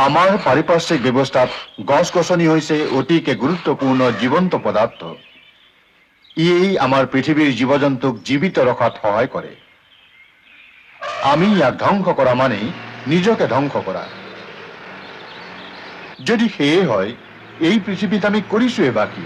আমাৰ পাৰিপাৰ্শ্বিক ব্যৱস্থাত গছ গছনি হৈছে অতিকে গুৰুত্বপূৰ্ণ জীৱন্ত পদাৰ্থ। ই আমাৰ পৃথিৱীৰ জীৱ জন্তুক জীৱিত ৰখাত সহায় কৰে। আমি ইয়াক ধ্বংস কৰা মানে নিজকে ধ্বংস কৰা। যদি সেয়ে হয়, এই পৃথিৱীত আমি কৰিছোৱে বা কি?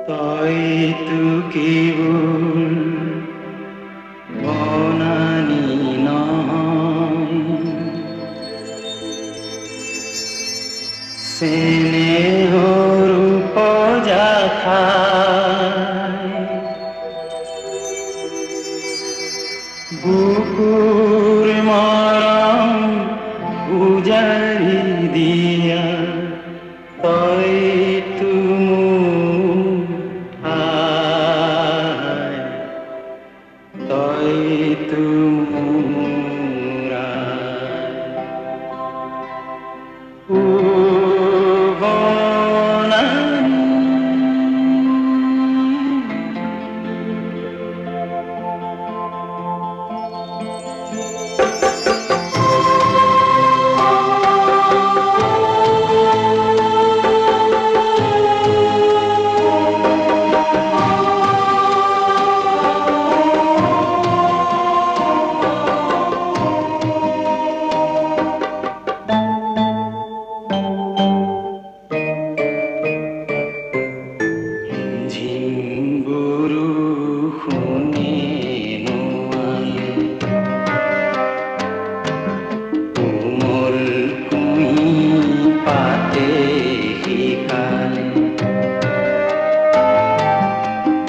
তইতো কেৱল বনানী নহয়, চেনেহৰ উপজা খাই বুকুৰ মৰম উজাৰি দিয়া তইতো তইতো মোৰা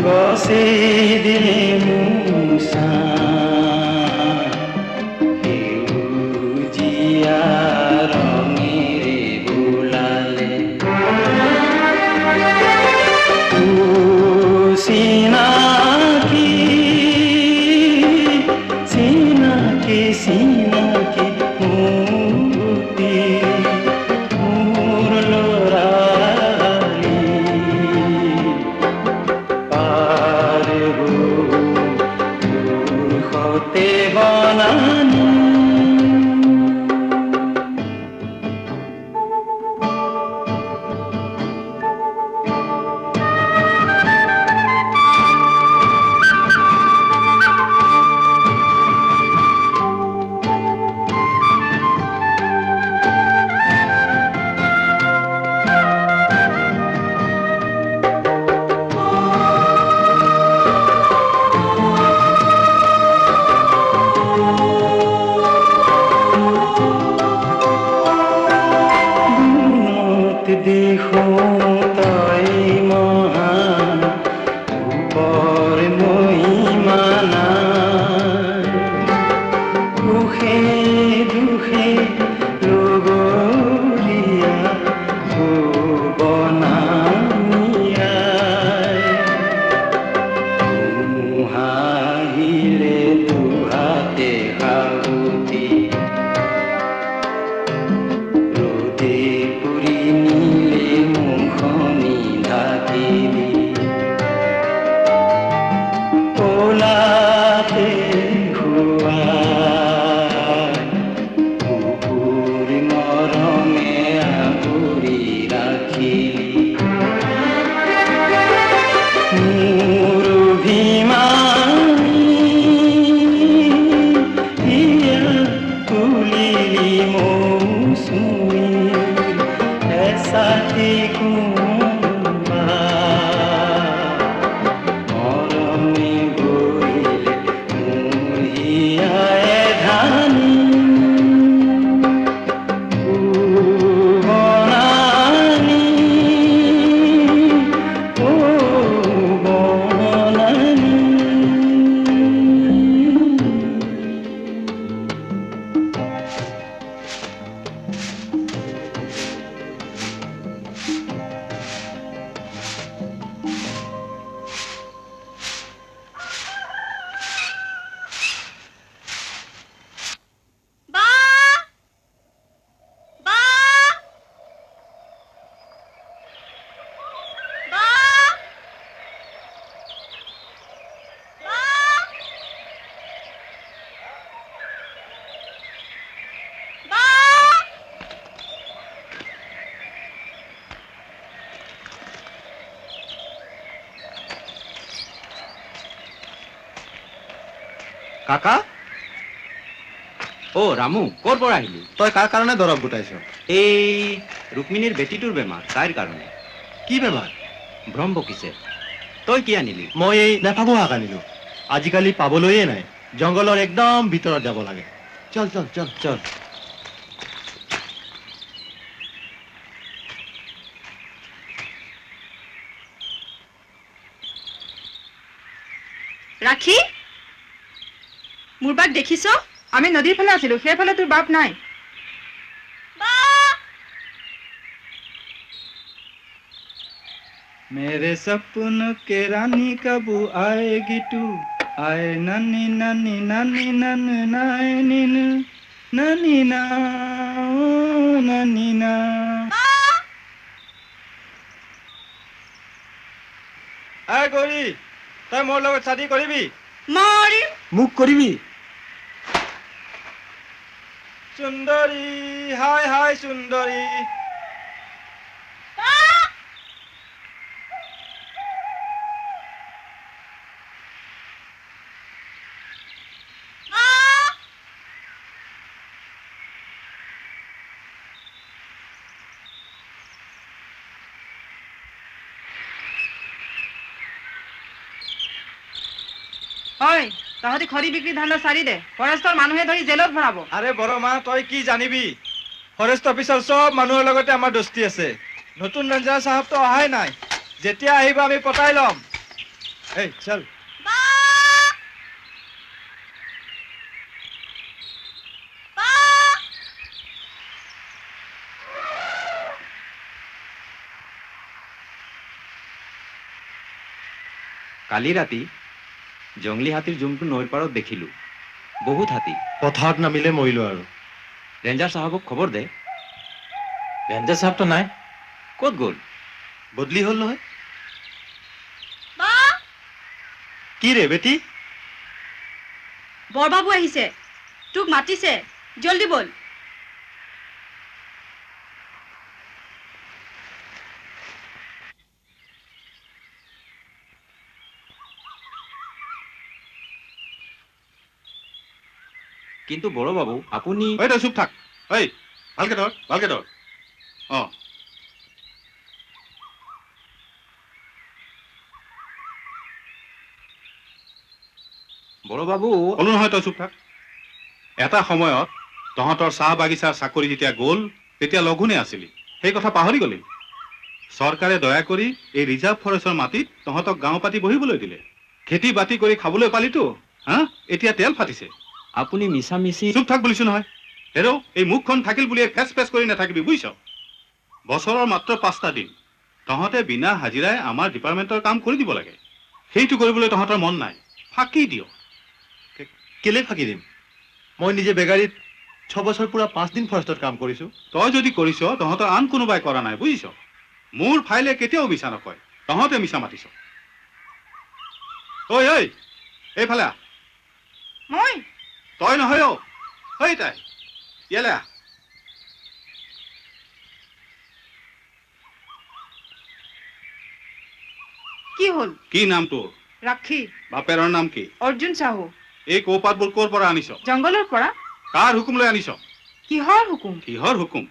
গছে দিলে মুছা সেউজীয়া ৰঙেৰে বোলালে চিনাকি চিনাকি চিনাকি মুক্তি মোৰ ল'ৰালি সতে বনানী কাকা অ' ৰামু ক'ৰ পৰা আহিলি? তই কাৰ কাৰণে দৰৱ গোটাইছ? এই ৰুক্মিণীৰ বেটীটোৰ বেমাৰ, তাইৰ কাৰণে। কি বেমাৰ? ভ্ৰম বকিছে। তই কি আনিলি? মই এই নেফাগু শাক আনিলো। আজিকালি পাবলৈয়ে নাই। জংঘলৰ একদম ভিতৰত যাব লাগে। চল চল চল চল। ৰাখি মোৰ বাক দেখিছ? আমি নদীৰ ফালে আছিলো, সেইফালে তোৰ বাপ নাই। मेरे सपनों के रानी कब आएगी तू आए नानी नानी नानी नन नाए निन नानी ना ओ नानी ना আই গৌৰী তই মোৰ লগত শাদী কৰিবি মৰিম। মোক কৰিবি? সুন্দৰী হাই হাই সুন্দৰী হয়, তহঁতি খৰি বিক্ৰী ধান্দা চাৰি দে। ফৰেষ্টৰ মানুহে ধৰি জেলত ভৰাব। আৰে বড় মা তই কি জানিবি ফৰেষ্ট অফিচাৰ চব মানুহৰ লগতে আমাৰ দোস্তি আছে নতুন ৰেঞ্জাৰ চাহাবতো অহাই নাই যেতিয়া আহিব আমি পতাই ল'ম এই চল কালি ৰাতি জংলী হাতীৰ জুমটো নৈৰ পাৰত দেখিলোঁ। বহুত হাতী। পথাৰত নামিলে মৰিলো আৰু। ৰেঞ্জাৰ চাহাবক খবৰ দে। ৰেঞ্জাৰ চাহাবতো নাই। ক'ত গ'ল? বদলি হ'ল নহয়। কি ৰে বেটি? বৰবাবু আহিছে, তোক মাতিছে, জলদি বল। কিন্তু বড় বাবু আপুনি ঐ তই চুপ থাক। ঐ ভালকে ধৰ, ভালকে ধৰ। অ বড় বাবু ক'লো নহয় তই চুপ থাক। এটা সময়ত তহঁতৰ চাহ বাগিচাৰ চাকৰি যেতিয়া গ'ল তেতিয়া লঘোণে আছিলি, সেই কথা পাহৰি গলি। চৰকাৰে দয়া কৰি এই ৰিজাৰ্ভ ফৰেষ্টৰ মাটিত তহঁতক গাঁও পাতি বহিবলৈ দিলে। খেতি বাতি কৰি খাবলৈ পালিতো, হা? এতিয়া তেল ফাটিছে। আপুনি মিছামিছি চুপ থাক বুলিছো নহয়। হেৰৌ এই মুখখন থাকিল বুলিয়ে ফেচ ফেচ কৰি নাথাকিবি, বুজিছ? বছৰৰ মাত্ৰ 5টা দিন তহঁতে বিনা হাজিৰাই আমাৰ ডিপাৰ্টমেণ্টৰ কাম কৰি দিব লাগে। সেইটো কৰিবলৈ তহঁতৰ মন নাই, ফাঁকি দিয়। কেলে ফাঁকি দিম? মই নিজে বেগাৰীত 6 বছৰ পুৰা 5 দিন ফৰেষ্টত কাম কৰিছো। তই যদি কৰিছ তহঁতৰ আন কোনোবাই কৰা নাই, বুজিছ? মোৰ ফাইলে কেতিয়াও মিছা নকয়, তহঁতে মিছা মাতিছ। ঐ ঐ এইফালে আহ। মই তই নহয় অ' ঐ তাই ইয়ালে আহ। কি হ'ল? কি নাম তোৰ? ৰাখি। বাপেৰৰ নাম কি? অৰ্জুন চাহু। এই কৌপাতবোৰ ক'ৰ পৰা আনিছ? জংঘলৰ পৰা। কাৰ হুকুম লৈ আনিছ? কিহৰ হুকুম? কিহৰ হুকুম?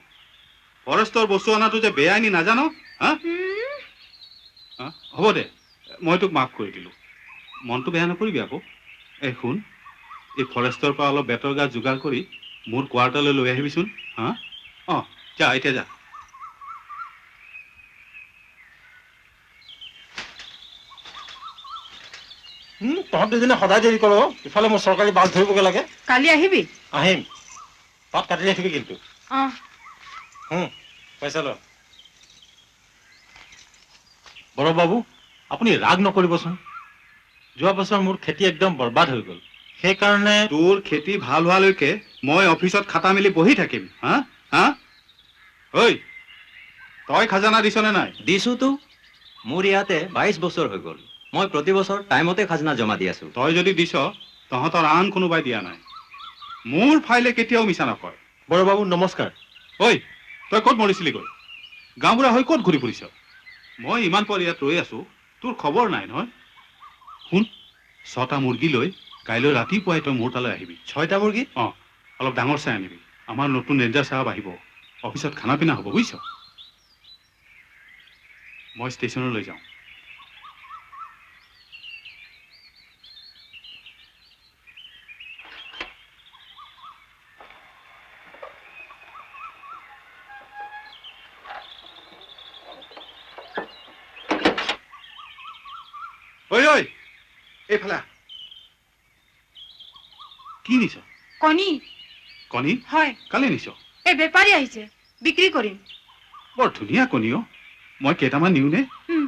ফৰেষ্টৰ বস্তু অনাটো যে বেআইনী নাজানো, হা? হ'ব দে, মই তোক মাফ কৰি দিলোঁ। মনটো বেয়া নকৰিবি আকৌ। এই শুন, এই ফৰেষ্টৰ পৰা অলপ বেতৰ গাজ যোগাৰ কৰি মোৰ কোৱাৰ্টাৰলৈ লৈ আহিবিচোন, হা? অঁ যা, এতিয়া যা। তহঁত দুজনে সদায় দেৰি কৰ। ইফালে মোৰ চৰকাৰী বাছ ধৰিবগৈ লাগে। কালি আহিবি? আহিম। তাত কাটি ৰাখিবি কিন্তু। অঁ। পইচা ল। বড় বাবু আপুনি ৰাগ নকৰিবচোন। যোৱা বছৰ মোৰ খেতি একদম বৰবাদ হৈ গ'ল। সেইকাৰণে তোৰ খেতি ভাল হোৱালৈকে মই অফিচত খাটা মেলি বহি থাকিম, হা হা? ঐ তই খাজানা দিছনে নাই? দিছোতো। মোৰ ইয়াতে 22 বছৰ হৈ গ'ল। মই প্ৰতি বছৰ টাইমতে খাজনা জমা দি আছো। তই যদি দিছ তহঁতৰ আন কোনোবাই দিয়া নাই। মোৰ ফাইলে কেতিয়াও মিছা নকয়। বড় বাবু নমস্কাৰ। ঐ তই ক'ত মৰিছিলিগৈ? গাঁওবুঢ়া হৈ ক'ত ঘূৰি ফুৰিছ? মই ইমান পৰ ইয়াত ৰৈ আছো, তোৰ খবৰ নাই নহয়। শুন, 6টা মুৰ্গী লৈ কাইলৈ ৰাতিপুৱাই তই মোৰ তালৈ আহিবি 6টা মুৰ্গী অঁ অলপ ডাঙৰ চাই আনিবি আমাৰ নতুন ৰেঞ্জাৰ চাহাব আহিব অফিচত খানা পিনা হ'ব বুজিছ মই ষ্টেচনলৈ যাওঁ ঐ ঐ এইফালে আহ। কি নিছ কণী কণী হয় কালি নিছ এই বেপাৰী আহিছে বিক্ৰী কৰিম বৰ ধুনীয়া কণী অ' মই কেইটামান নিওঁনে হুম।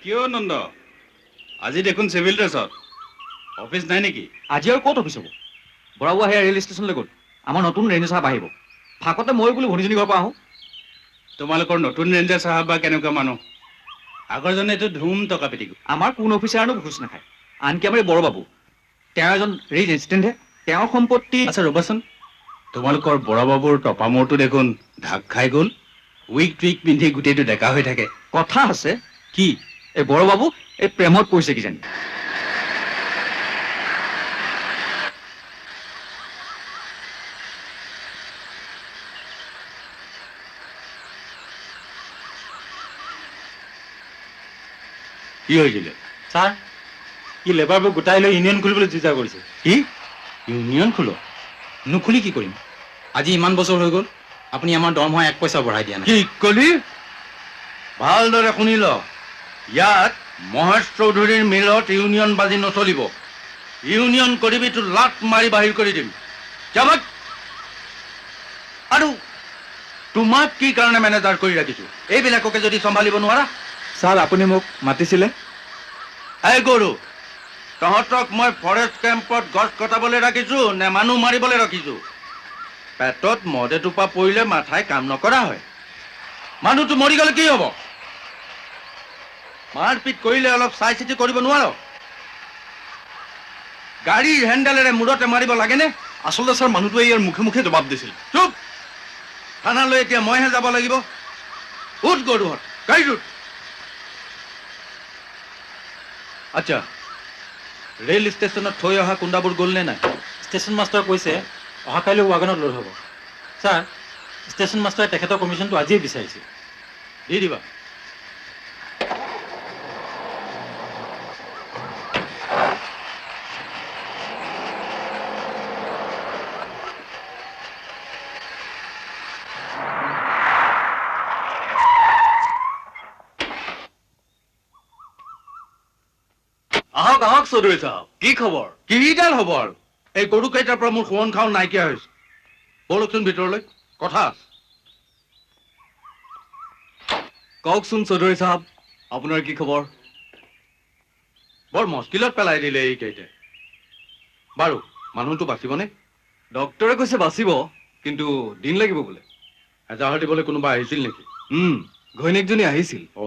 কিয় নন্দ আজি দেখোন চিভিল ড্ৰেছত অফিচ নাই নেকি আজি আৰু ক'ত অফিচ হ'ব বৰাবু আহে ৰেল ষ্টেচনলৈ গ'ল আমাৰ নতুন ৰেঞ্জাৰ চাহাব আহিব ফাকতে মই বোলো ভনীজনী ঘৰৰ পৰা আহোঁ তোমালোকৰ নতুন ৰেঞ্জাৰ চাহাব বা কেনেকুৱা মানুহ আগৰজনেতো ধুম টকা পিটিক আমাৰ কোন অফিচাৰনো ঘোচ নাখায় আনকি আমাৰ এই বৰবাবু তেওঁ এজন ৰেল এছিষ্টেণ্টহে তেওঁৰ সম্পত্তি আচ্ছা ৰ'বাচোন তোমালোকৰ বৰাবাবুৰ টপামূৰটো দেখোন ঢাক খাই গ'ল উইক টুইক পিন্ধি গোটেইটো ডেকা হৈ থাকে কথা আছে কি এই বৰবাবু এই প্ৰেমত পৰিছে কিজানি কি হৈছিলে ছাৰ ই লেবাৰবোৰ গোটাই লৈ ইউনিয়ন খুলিবলৈ যুজা কৰিছে কি ইউনিয়ন খোলো নুখুলি কি কৰিম আজি ইমান বছৰ হৈ গ'ল আপুনি আমাৰ দৰমহা 1 পইচা বঢ়াই দিয়া নাই কি কলি ভালদৰে শুনি ল ইয়াত মহেশ চৌধুৰীৰ মিলত ইউনিয়ন বাজি নচলিব ইউনিয়ন কৰিবি তো লাট মাৰি বাহিৰ কৰি দিম যাবত আৰু তোমাক কি কাৰণে মেনেজাৰ কৰি ৰাখিছো এইবিলাককে যদি চম্ভালিব নোৱাৰা ছাৰ আপুনি মোক মাতিছিলে এই গৰু তহঁতক মই ফৰেষ্ট কেম্পত গছ কটাবলৈ ৰাখিছো নে মানুহ মাৰিবলৈ ৰাখিছো পেটত মদ এটোপা পৰিলে মাথাই কাম নকৰা হয় মানুহটো মৰি গ'লে কি হ'ব মাৰপিট কৰিলে অলপ চাই চিতি কৰিব নোৱাৰ গাড়ীৰ হেণ্ডেলেৰে মূৰতে মাৰিব লাগেনে আচলতে ছাৰ মানুহটোৱে ইয়াৰ মুখে মুখে জবাব দিছিল চুপ থানালৈ এতিয়া মইহে যাব লাগিব উঠ গৰুহঁত গাড়ীত উঠ আচ্ছা ৰেল ষ্টেচনত থৈ অহা কুন্দাবোৰ গ'ল নে নাই ষ্টেচন মাষ্টাৰ কৈছে অহাকাইলৈ ৱাগনত লোড হ'ব ছাৰ ষ্টেচন মাষ্টাৰে তেখেতৰ কমিশ্যনটো আজিয়ে বিচাৰিছে দি দিবা আহক আহক চৌধুৰী চাহাব কি খবৰ কিডাল হ'ব আৰু এই গৰু কেইটাৰ পৰা মোৰ সোৱন খাও নাইকিয়া হৈছে বলকচোন ভিতৰলৈ কথা আছে কওকচোন চৌধুৰী চাহাব আপোনাৰ কি খবৰ বৰ মস্কিলত পেলাই দিলে এইকেইটাই বাৰু মানুহটো বাচিবনে ডক্তৰে কৈছে বাচিব কিন্তু দিন লাগিব বোলে এজাহাৰ দিবলৈ কোনোবা আহিছিল নেকি ঘৈণীয়েকজনী আহিছিল অ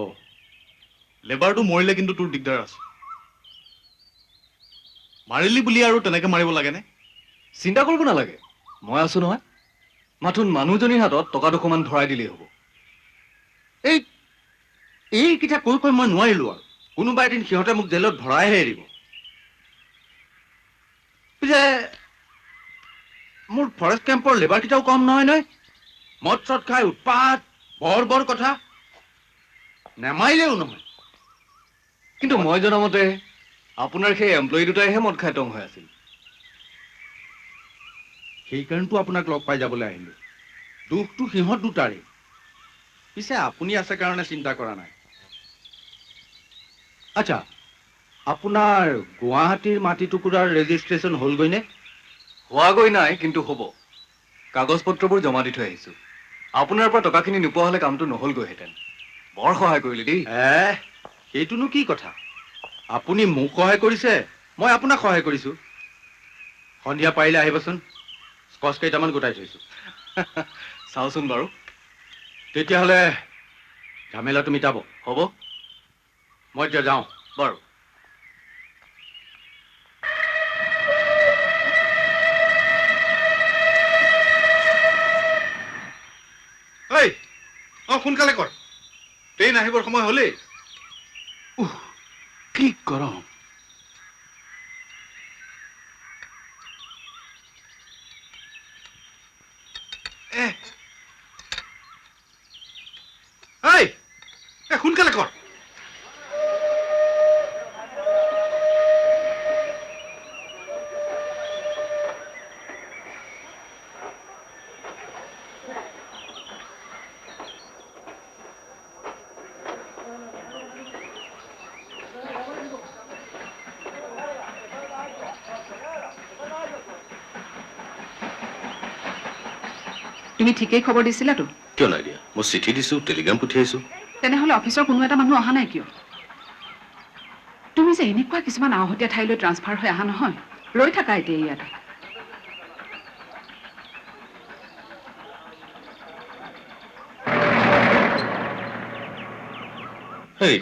লেবাৰটো মৰিলে কিন্তু তোৰ দিগদাৰ আছে মাৰিলি বুলি আৰু তেনেকে মাৰিব লাগেনে চিন্তা কৰিব নালাগে মই আছো নহয় মাথোন মানুহজনীৰ হাতত টকা দুশমান ধৰাই দিলেই হ'ব এইকেইটা কৈ কৈ মই নোৱাৰিলো আৰু কোনোবা এদিন সিহঁতে মোক জেলত ভৰাইহে এৰিব পিছে মোৰ ফৰেষ্ট কেম্পৰ লেবাৰ কেইটাও কম নহয় নহয় মদ চদ খাই উৎপাত বৰ বৰ কথা নেমাৰিলেও নহয় কিন্তু মই জনামতে আপোনাৰ সেই এমপ্লয়ী দুটাইহে মদ খাই টং হৈ আছিল সেইকাৰণেতো আপোনাক লগ পাই যাবলৈ আহিলো দুখটো সিহঁত দুটাৰে পিছে আপুনি আছে কাৰণে চিন্তা কৰা নাই আচ্ছা আপোনাৰ গুৱাহাটীৰ মাটি টুকুৰাৰ ৰেজিষ্ট্ৰেশ্যন হ'লগৈ নে হোৱাগৈ নাই কিন্তু হ'ব কাগজ পত্ৰবোৰ জমা দি থৈ আহিছো আপোনাৰ পৰা টকাখিনি নোপোৱা হ'লে কামটো নহ'লগৈহেঁতেন বৰ সহায় কৰিলে দেই সেইটোনো কি কথা আপুনি মোক সহায় কৰিছে মই আপোনাক সহায় কৰিছো সন্ধিয়া পাৰিলে আহিবচোন স্কচ কেইটামান গোটাই থৈছো চাওচোন বাৰু তেতিয়াহ'লে ঝামেলাটো মিটাব হ'ব মই এতিয়া যাওঁ বাৰু সোনকালে কৰ ট্ৰেইন আহিবৰ সময় হ'লেই কি গৰম সোনকালে কৰ তুমি ঠিকেই খবৰ দিছিলাতো কিয় নাই দিয়া মই চিঠি দিছো টেলিগ্ৰাম পঠিয়াইছো তেনেহ'লে অফিচৰ কোনো এটা মানুহ অহা নাই কিয় তুমি যে এনেকুৱা কিছুমান আওহতীয়া ঠাইলৈ ট্ৰান্সফাৰ হৈ অহা নহয় ৰৈ থাকা এতিয়া ইয়াতে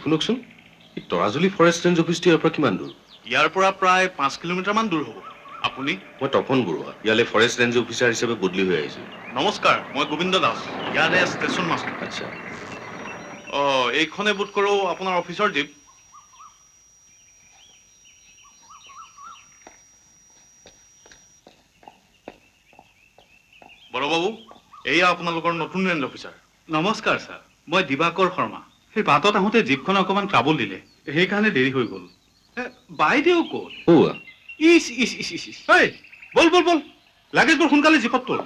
শুনকচোন তৰাজুলি ফৰেষ্ট ৰেঞ্জ অফিচটো ইয়াৰ পৰা কিমান দূৰ ইয়াৰ পৰা প্ৰায় 5 কিলোমিটাৰমান দূৰ হ'ব আপুনি মই তপন বৰুৱা ইয়ালৈ ফৰেষ্ট ৰেঞ্জ অফিচাৰ হিচাপে বদলি হৈ আহিছো নমস্কাৰ মই গোবিন্দ দাস ইয়াৰে ষ্টেচন মাষ্টাৰ আচ্ছা এইখনে বোধ কৰোঁ আপোনাৰ অফিচৰ জীপ বড়বাবু এয়া আপোনালোকৰ নতুন ৰেঞ্জ অফিচাৰ নমস্কাৰ ছাৰ মই দিবাকৰ শৰ্মা সেই বাটত আহোঁতে জীপখনে অকণমান ট্ৰাবল দিলে সেইকাৰণে দেৰি হৈ গ'ল বাইদেউ ক'ত ইচ ইচ ইচ ইচ ইচ বল বল বল লাগেজবোৰ সোনকালে জীপত তোল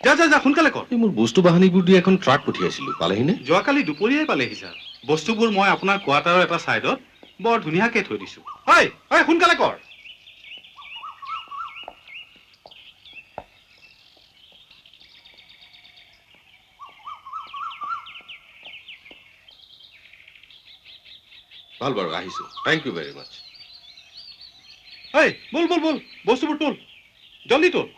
যা যা যা সোনকালে কৰ মোৰ বস্তু বাহানিবোৰ দি এখন ট্ৰাক পঠিয়াইছিলো পালেহিনে যোৱাকালি দুপৰীয়াই পালেহি ছাৰ বস্তুবোৰ মই আপোনাৰ কোৱাৰ্টাৰৰ এটা ছাইডত বৰ ধুনীয়াকৈ থৈ দিছো সোনকালে কৰ ভাল বাৰু আহিছো থেংক ইউ ভেৰি মাছ বল বল বল বস্তুবোৰ তোল জলদি তোল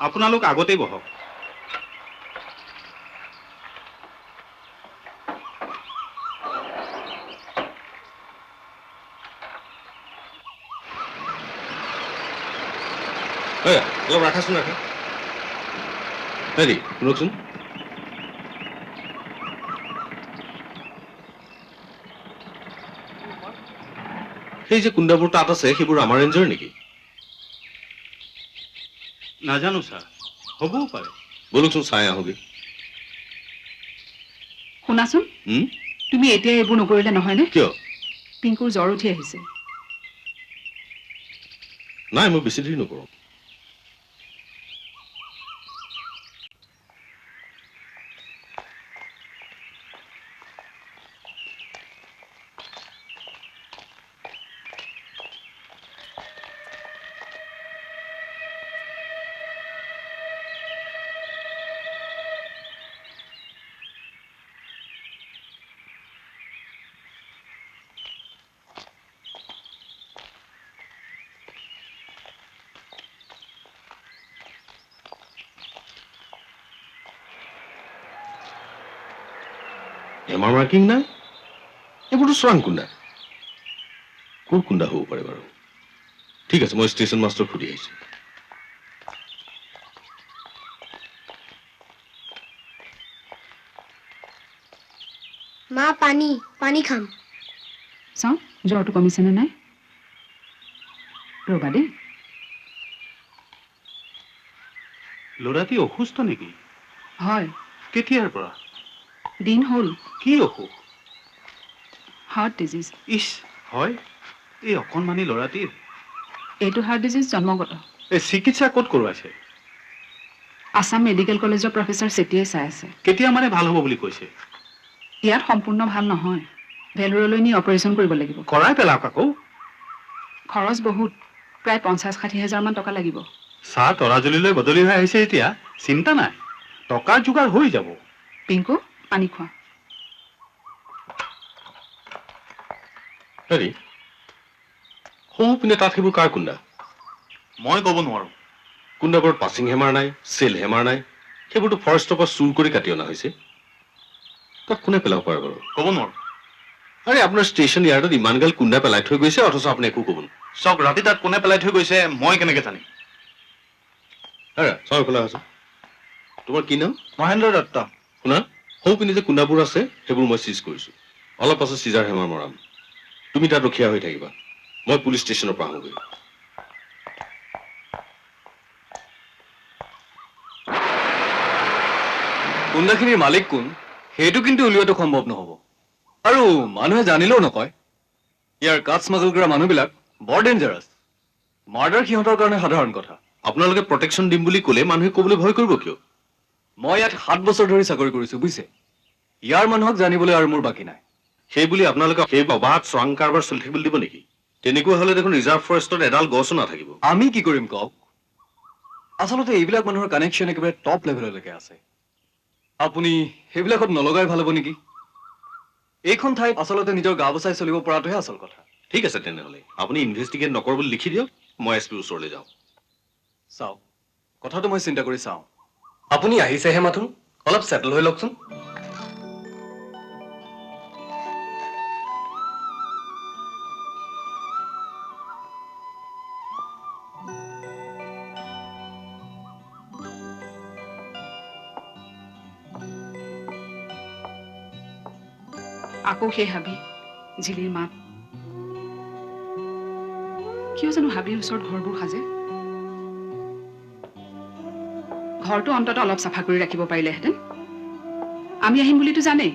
আপোনালোক আগতেই বহক অলপ ৰাখাচোন ৰাখা হেৰি শুনকচোন সেই যে কুন্দাবোৰ তাত আছে সেইবোৰ আমাৰ ৰেঞ্জৰ নেকি নাজানো ছাৰ হ'বও পাৰে বলকচোন চাই আহোগে শুনাচোন তুমি এতিয়া এইবোৰ নকৰিলে নহয়নে কিয় পিংকুৰ জ্বৰ উঠি আহিছে নাই মই বেছি দেৰি নকৰোঁ এমাৰ মাৰ্কিং নাই এইবোৰতো চোৰাং কুণ্ডা ক'ৰ কুণ্ডা হ'ব পাৰে বাৰু ঠিক আছে মই ষ্টেচন মাষ্টৰ সুধি আহিছোঁ মা পানী খাম চাওঁ জ্বৰটো কমিছেনে নাই ৰ'বা দেই ল'ৰাটি অসুস্থ নেকি হয় কেতিয়াৰ পৰা দিন হ'ল কি অসুখ হাৰ্ট ডিজিজ ইছ হয় এই অকণমানি ল'ৰাটিৰ এইটো হাৰ্ট ডিজিজ জন্মগত এই চিকিৎসা ক'ত কৰোৱাইছে আছাম মেডিকেল কলেজৰ প্ৰফেচাৰ চেতিয়াই চাই আছে কেতিয়া মানে ভাল হ'ব বুলি কৈছে ইয়াত সম্পূৰ্ণ ভাল নহয় ভেলোৰলৈ নি অপাৰেশ্যন কৰিব লাগিব কৰাই পেলাওক আকৌ খৰচ বহুত প্ৰায় 50-60 হাজাৰমান টকা লাগিব। ছাৰ তৰাজুলিলৈ বদলি হৈ আহিছে এতিয়া চিন্তা নাই টকাৰ যোগাৰ হৈ যাব পিংকু পানী খোৱা। হেৰি সৌ পিনে তাত সেইবোৰ কাৰ কুণ্ডা? মই ক'ব নোৱাৰো কুণ্ডাবোৰত পাচিং হেমাৰ নাই, চেল হেমাৰ নাই, সেইবোৰতো ফৰেষ্টৰ পৰা চুৰ কৰি কাটি অনা হৈছে। তাত কোনে পেলাব পাৰে বাৰু? ক'ব নোৱাৰো আৰে আপোনাৰ ষ্টেচন ইয়াৰ্ডত ইমান গাল কুণ্ডা পেলাই থৈ গৈছে অথচ আপুনি একো ক'ব নোৱাৰে। চাওক ৰাতি তাত কোনে পেলাই থৈ গৈছে মই কেনেকে জানিম? হেৰা চাওঁ এইফালে আছো। তোমাৰ কি নাম? মহেন্দ্ৰ দত্ত। শুনা, সৌ পিনে যে কুণ্ডাবোৰ আছে সেইবোৰ মই চিজ কৰিছো। অলপ পাছত চিজাৰ হেমাৰ মৰাম। তুমি তাত ৰখীয়া হৈ থাকিবা, মই পুলিচ ষ্টেচনৰ পৰা আহোগৈ। কুণ্ডাখিনিৰ মালিক কোন সেইটো কিন্তু উলিওৱাটো সম্ভৱ নহ'ব আৰু মানুহে জানিলেও নকয়। ইয়াৰ কাঠ স্মাগল কৰা মানুহবিলাক বৰ ডেঞ্জাৰাছ। মাৰ্ডাৰ সিহঁতৰ কাৰণে সাধাৰণ কথা। আপোনালোকে প্ৰটেকশ্যন দিম বুলি ক'লে মানুহে ক'বলৈ ভয় কৰিব কিয়? মই ইয়াত 7 বছৰ ধৰি চাকৰি কৰিছো বুজিছে। ইয়াৰ মানুহক জানিবলৈ আৰু মোৰ বাকী নাই। সেই বুলি আপোনালোকে সেই অবাধ চোৰাং কাৰবাৰ চলি থাকিবলৈ দিব নেকি? তেনেকুৱা হ'লে দেখোন ৰিজাৰ্ভ ফৰেষ্টত এডাল গছো নাথাকিব। আমি কি কৰিম কওক? আচলতে এইবিলাক মানুহৰ কানেকশ্যন একেবাৰে টপ লেভেললৈকে আছে। আপুনি সেইবিলাকত নলগাই ভাল হ'ব নেকি? এইখন ঠাইত আচলতে নিজৰ গা বচাই চলিব পৰাটোহে আচল কথা। ঠিক আছে তেনেহ'লে আপুনি ইনভেষ্টিগেট নকৰ বুলি লিখি দিয়ক, মই এছ পিৰ ওচৰলৈ যাওঁ। চাওক কথাটো মই চিন্তা কৰি চাওঁ। আপুনি আহিছেহে মাথোন, অলপ ছেটল হৈ লওকচোন। আকৌ সেই হাবি, ঝিলিৰ মাত। কিয় জানো হাবিৰ ওচৰত ঘৰবোৰ সাজে? ঘৰটো অন্তত অলপ চাফা কৰি ৰাখিব পাৰিলেহেঁতেন। আমি আহিম বুলিতো জানেই।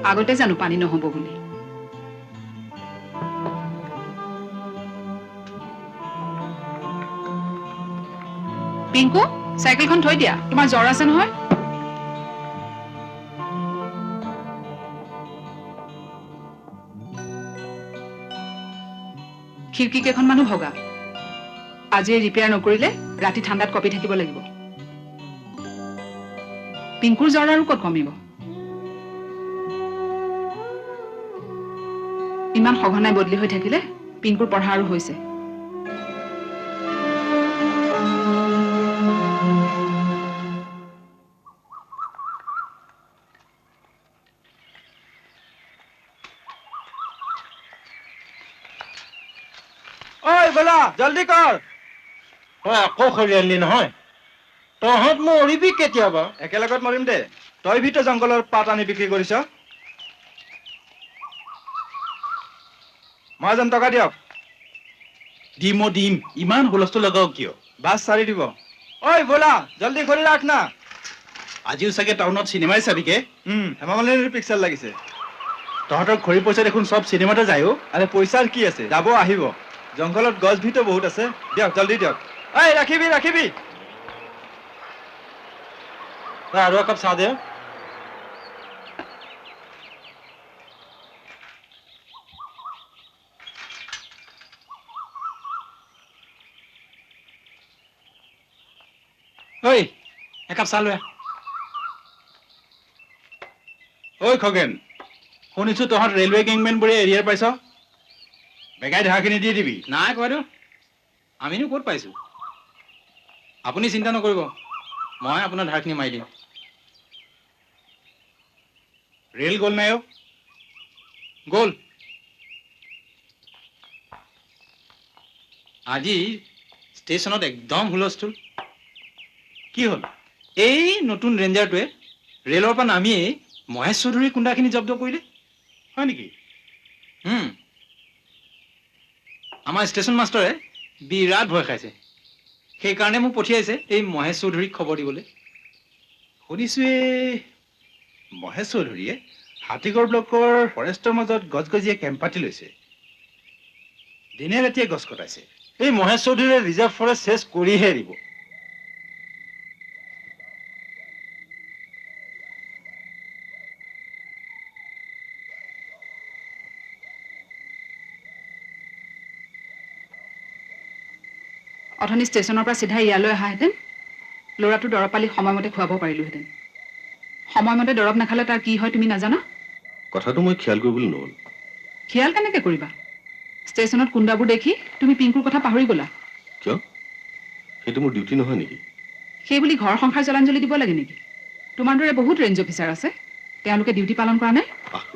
আগতে জানো পানী নহ'ব বুলি। পিংকু চাইকেলখন থৈ দিয়া, তোমাৰ জ্বৰ আছে নহয়। খিৰিকী কেইখনমানো ভগা। আজি ৰিপেয়াৰ নকৰিলে ৰাতি ঠাণ্ডাত কঁপি থাকিব লাগিব। পিংকুৰ জ্বৰ আৰু ক'ত কমিব? ইমান সঘনাই বদলি হৈ থাকিলে পিংকুৰ পঢ়া আৰু হৈছে। ঐ বলা জলদি কৰ। তই আকৌ খৰিয়ালি নহয়, তহঁত মৰিবি কেতিয়াবা। একেলগত মৰিম দে। তই ভিতৰত জংঘলৰ পাত আনি বিক্ৰী কৰিছ। মই যেন টকা দিয়ক। দিম ইমান হুলস্থুল লগাও কিয়? বাছ চাৰি দিব। ঐ বলা জলদি খৰি ৰাখ না। আজিও চাগে টাউনত চিনেমাই চাবিকে। হেমা মালিনীৰ পিকচাৰ লাগিছে। তহঁতৰ খৰি পইচা দেখোন চব চিনেমাতে যায় অ'। আৰে পইচাৰ কি আছে, যাব আহিব। জংঘলত গছ ভিতো বহুত আছে। দিয়ক জলদি দিয়ক। ঐ ৰাখিবি ৰাখিবি। তই আৰু একাপ চাহ দে। ঐ একাপ চাহ লৈ আহ। ঐ খগেন, শুনিছো তহঁত ৰেলৱে গেংমেনবোৰে এৰিয়াৰ পাইছ। বেগাই ধাৰখিনি দি দিবি। নাই বাইদেউ, আমিনো ক'ত পাইছো। আপুনি চিন্তা নকৰিব, মই আপোনাৰ ধাৰখিনি মাৰি দিম। ৰেল গ'ল নাই অ'? গ'ল। আজি ষ্টেচনত একদম হুলস্থুল। কি হ'ল? এই নতুন ৰেঞ্জাৰটোৱে ৰেলৰ পৰা নামিয়েই মহেশ চৌধুৰীৰ কুণ্ডাখিনি জব্দ কৰিলে। হয় নেকি? আমাৰ ষ্টেচন মাষ্টৰে বিৰাট ভয় খাইছে সেইকাৰণে মোক পঠিয়াইছে এই মহেশ চৌধুৰীক খবৰ দিবলৈ শুনিছো এই মহেশ চৌধুৰীয়ে হাতীগড় ব্লকৰ ফৰেষ্টৰ মাজত গজগজীয়া কেম্প পাতি লৈছে দিনে ৰাতিয়ে গছ কটাইছে এই মহেশ চৌধুৰীয়ে ৰিজাৰ্ভ ফৰেষ্ট চেছ কৰিহে এৰিব অথনি ষ্টেচনৰ পৰা চিধা ইয়ালৈ অহাহেঁতেন ল'ৰাটো দৰৱ পালি সময়মতে খুৱাব পাৰিলোহেঁতেন সময়মতে দৰৱ নাখালে তাৰ কি হয় তুমি নাজানা কথাটো মই খিয়াল কৰিবলৈ নহ'ল খিয়াল কেনেকৈ কৰিবা ষ্টেচনত কুন্দাবোৰ দেখি তুমি পিংকুৰ কথা পাহৰি গ'লা কিয় সেইটো মোৰ ডিউটি নহয় নেকি সেই বুলি ঘৰ সংসাৰ জলাঞ্জলি দিব লাগে নেকি তোমাৰ দৰে বহুত ৰেঞ্জ অফিচাৰ আছে তেওঁলোকে ডিউটি পালন কৰা নাই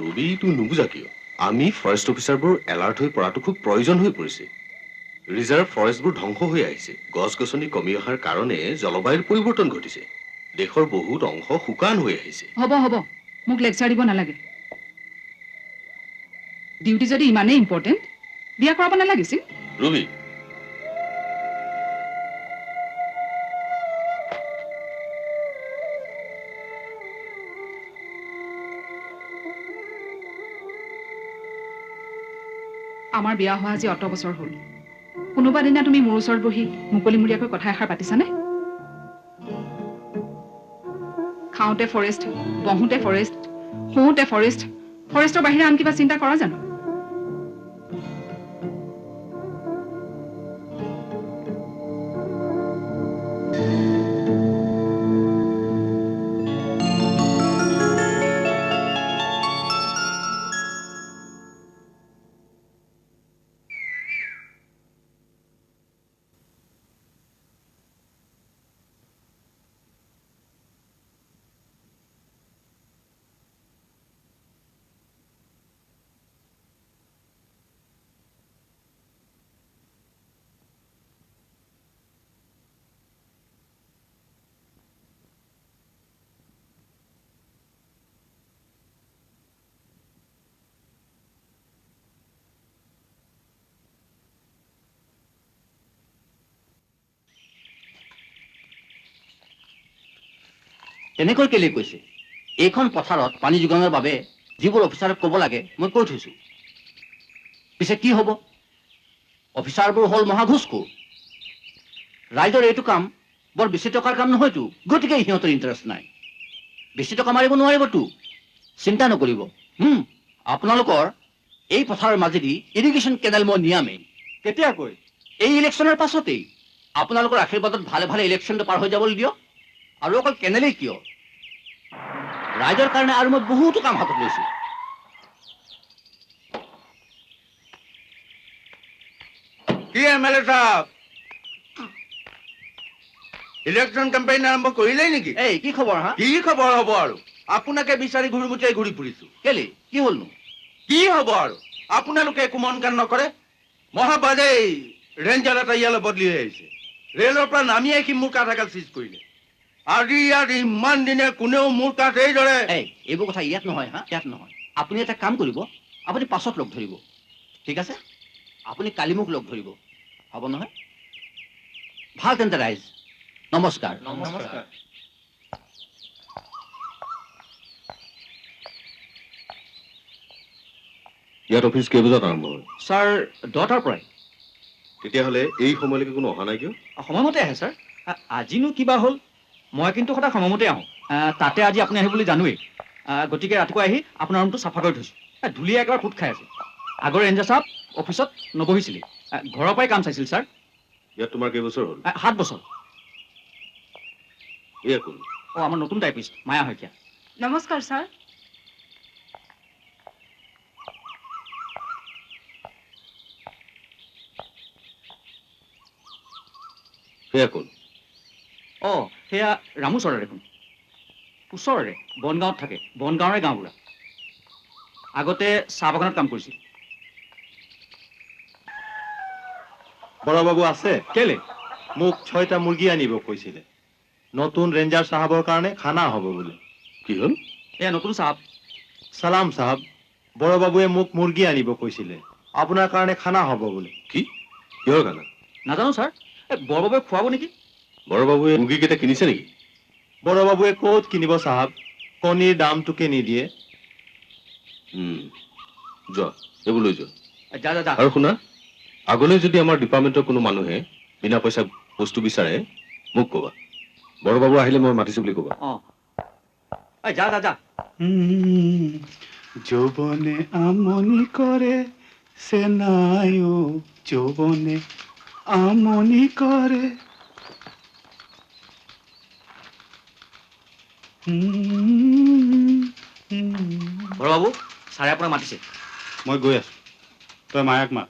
ৰবি তুমি নুবুজা কিয় আমি ফৰেষ্ট অফিচাৰবোৰ এলাৰ্ট হৈ পৰাটো খুব প্ৰয়োজন হৈ পৰিছে ৰিজাৰ্ভ ফৰেষ্টবোৰ ধ্বংস হৈ আহিছে গছ গছনি কমি অহাৰ কাৰণে জলবায়ুৰ পৰিৱৰ্তন ঘটিছে দেশৰ বহুত অংশ শুকান হৈ আহিছে হ'ব হ'ব মোক লেকচাৰ দিব নালাগে ডিউটি যদি ইমানেই ইম্পৰ্টেণ্ট বিয়া কৰাব নালাগিছিল ৰবি আমাৰ বিয়া হোৱা আজি অত বছৰ হ'ল কোনোবা দিনা তুমি মোৰ ওচৰত বহি মুকলিমূৰীয়াকৈ কথা এষাৰ পাতিছানে খাওঁতে ফৰেষ্ট বহোঁতে ফৰেষ্ট শুওঁতে ফৰেষ্ট ফৰেষ্টৰ বাহিৰে আন কিবা চিন্তা কৰা জানো তেনেকৈ কেলে কৈছে এইখন পথাৰত পানী যোগানৰ বাবে যিবোৰ অফিচাৰক ক'ব লাগে মই কৈ থৈছো পিছে কি হ'ব অফিচাৰবোৰ হ'ল মহাঘোষখোৰ ৰাইজৰ এইটো কাম বৰ বেছি টকাৰ কাম নহয়তো গতিকে সিহঁতৰ ইণ্টাৰেষ্ট নাই বেছি টকা মাৰিব নোৱাৰিবতো চিন্তা নকৰিব আপোনালোকৰ এই পথাৰৰ মাজেদি ইৰিগেশ্যন কেনেল মই নিয়ামেই কেতিয়াকৈ এই ইলেকশ্যনৰ পাছতেই আপোনালোকৰ আশীৰ্বাদত ভালে ভালে ইলেকশ্যনটো পাৰ হৈ যাবলৈ দিয়ক আৰু অকল কেনেলেই কিয় ৰাইজৰ কাৰণে আৰু মই বহুতো কাম হাতত লৈছো কি এমএলএ সাহেব ইলেকশ্যন কেম্পেইন আৰম্ভ কৰিলেই নেকি এই কি খবৰ হা কি খবৰ হ'ব আৰু আপোনাকে বিচাৰি ঘূৰি ঘূৰি ফুৰিছো কেলে কি হ'লনো কি হ'ব আৰু আপোনালোকে একো মন কাণ নকৰে মহাবাজেই ৰেঞ্জাৰ এটা ইয়ালৈ বদলি হৈ আহিছে ৰেলৰ পৰা নামি আহি মোৰ কাঠ এগাল চিজ কৰিলে আজি ইয়াত ইমান দিনে কোনেও মোৰ কাঠ এইদৰে এইবোৰ কথা ইয়াত নহয় হা ইয়াত নহয় আপুনি এটা কাম কৰিব আপুনি পাছত লগ ধৰিব ঠিক আছে আপুনি কালি মোক লগ ধৰিব হ'ব নহয় ভাল তেন্তে ৰাইজ নমস্কাৰ নমস্কাৰ ইয়াত অফিচ কেইবজাত আৰম্ভ হয় ছাৰ 10টাৰ পৰাই তেতিয়াহ'লে এই সময়লৈকে কোনো অহা নাই কিয় সময়মতে আহে ছাৰ আজিনো কিবা হ'ল মই কিন্তু সদায় সময়মতে আহোঁ তাতে আজি আপুনি আহিব বুলি জানোৱেই গতিকে ৰাতিপুৱা আহি আপোনাৰ ৰুমটো চাফা কৰি থৈছোঁ ধূলিয়ে একেবাৰে ফুট খাই আছে আগৰ ৰেঞ্জাৰ চাহাব অফিচত নবহিছিলেই ঘৰৰ পৰাই কাম চাইছিল ছাৰ ইয়াত তোমাৰ কেইবছৰ হ'ল 7 বছৰ এয়া কোন আমাৰ নতুন টাইপিষ্ট মায়া শইকীয়া নমস্কাৰ ছাৰ সেয়া কোন সেয়া ৰামু চৰা দেখোন ওচৰৰে বনগাঁৱত থাকে বনগাঁৱৰে গাঁওবুঢ়া আগতে চাহ বাগানত কাম কৰিছিল বড়বাবু আছে কেলে মোক 6টা মুৰ্গী আনিব কৈছিলে নতুন ৰেঞ্জাৰ চাহাবৰ কাৰণে খানা হ'ব বোলে কি হ'ল এয়া নতুন চাহাব সালাম চাহাব বড়বাবুৱে মোক মুৰ্গী আনিব কৈছিলে আপোনাৰ কাৰণে খানা হ'ব বোলে কি কিহৰ কাৰণে? নাজানো ছাৰ, বৰবাবুৱে খুৱাব নেকি? বৰবাবুৱে মুৰ্গীকেইটা কিনিছে নেকি? বৰবাবুৱে ক'ত কিনিব চাহাব? কণীৰ দামটোকে নিদিয়ে। যোৱা, এইবোৰ লৈ যোৱা। যা যা যা। আৰু শুনা, আগলৈ যদি আমাৰ ডিপাৰ্টমেণ্টৰ কোনো মানুহে বিনা পইচা বস্তু বিচাৰে মোক ক'বা। বৰবাবু আহিলে মই মাতিছো বুলি ক'বা। অঁ যা যা যা। যৌবনে আমনি কৰে সেনায়ো, যৌবনে আমনি কৰে। বৰবাবু, ছাৰে আপোনাক মাতিছে। মই গৈ আছো, তই মায়াক মাত।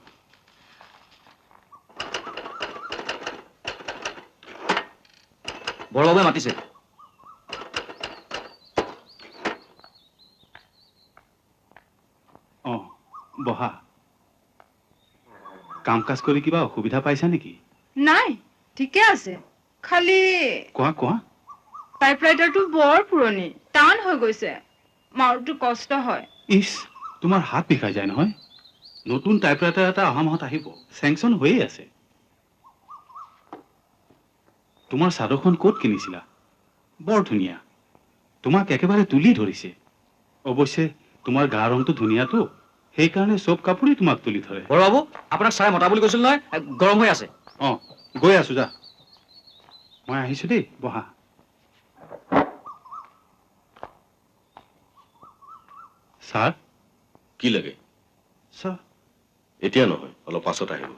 বৰবাবুৱে মাতিছে। অঁ, বহা। কাম কাজ কৰি কিবা অসুবিধা পাইছা নেকি? নাই, ঠিকে আছে। খালি কোৱা কোৱা। টাইপৰাইটাৰটো বৰ পুৰণি, টান হৈ গৈছে, মাৰোতো কষ্ট হয়। ইছ, তোমাৰ হাত বিষাই যায় নহয়। নতুন টাইপৰাইটাৰ এটা অহা মাহত আহিব, চেংচন হৈয়ে আছে। তোমাৰ চাদৰখন ক'ত কিনিছিলা? বৰ ধুনীয়া, তোমাক একেবাৰে তুলি ধৰিছে। অৱশ্যে তোমাৰ গা ৰংটো ধুনীয়াতো, সেইকাৰণে চব কাপোৰেই তোমাক তুলি ধৰে। বৰবাবু, আপোনাক ছাৰে মতা বুলি কৈছিল নহয়, গৰম হৈ আছে। অঁ, গৈ আছো যা। মই আহিছো দেই, বহা। ছাৰ। কি লাগে? ছাৰ। এতিয়া নহয়, অলপ পাছত আহিব।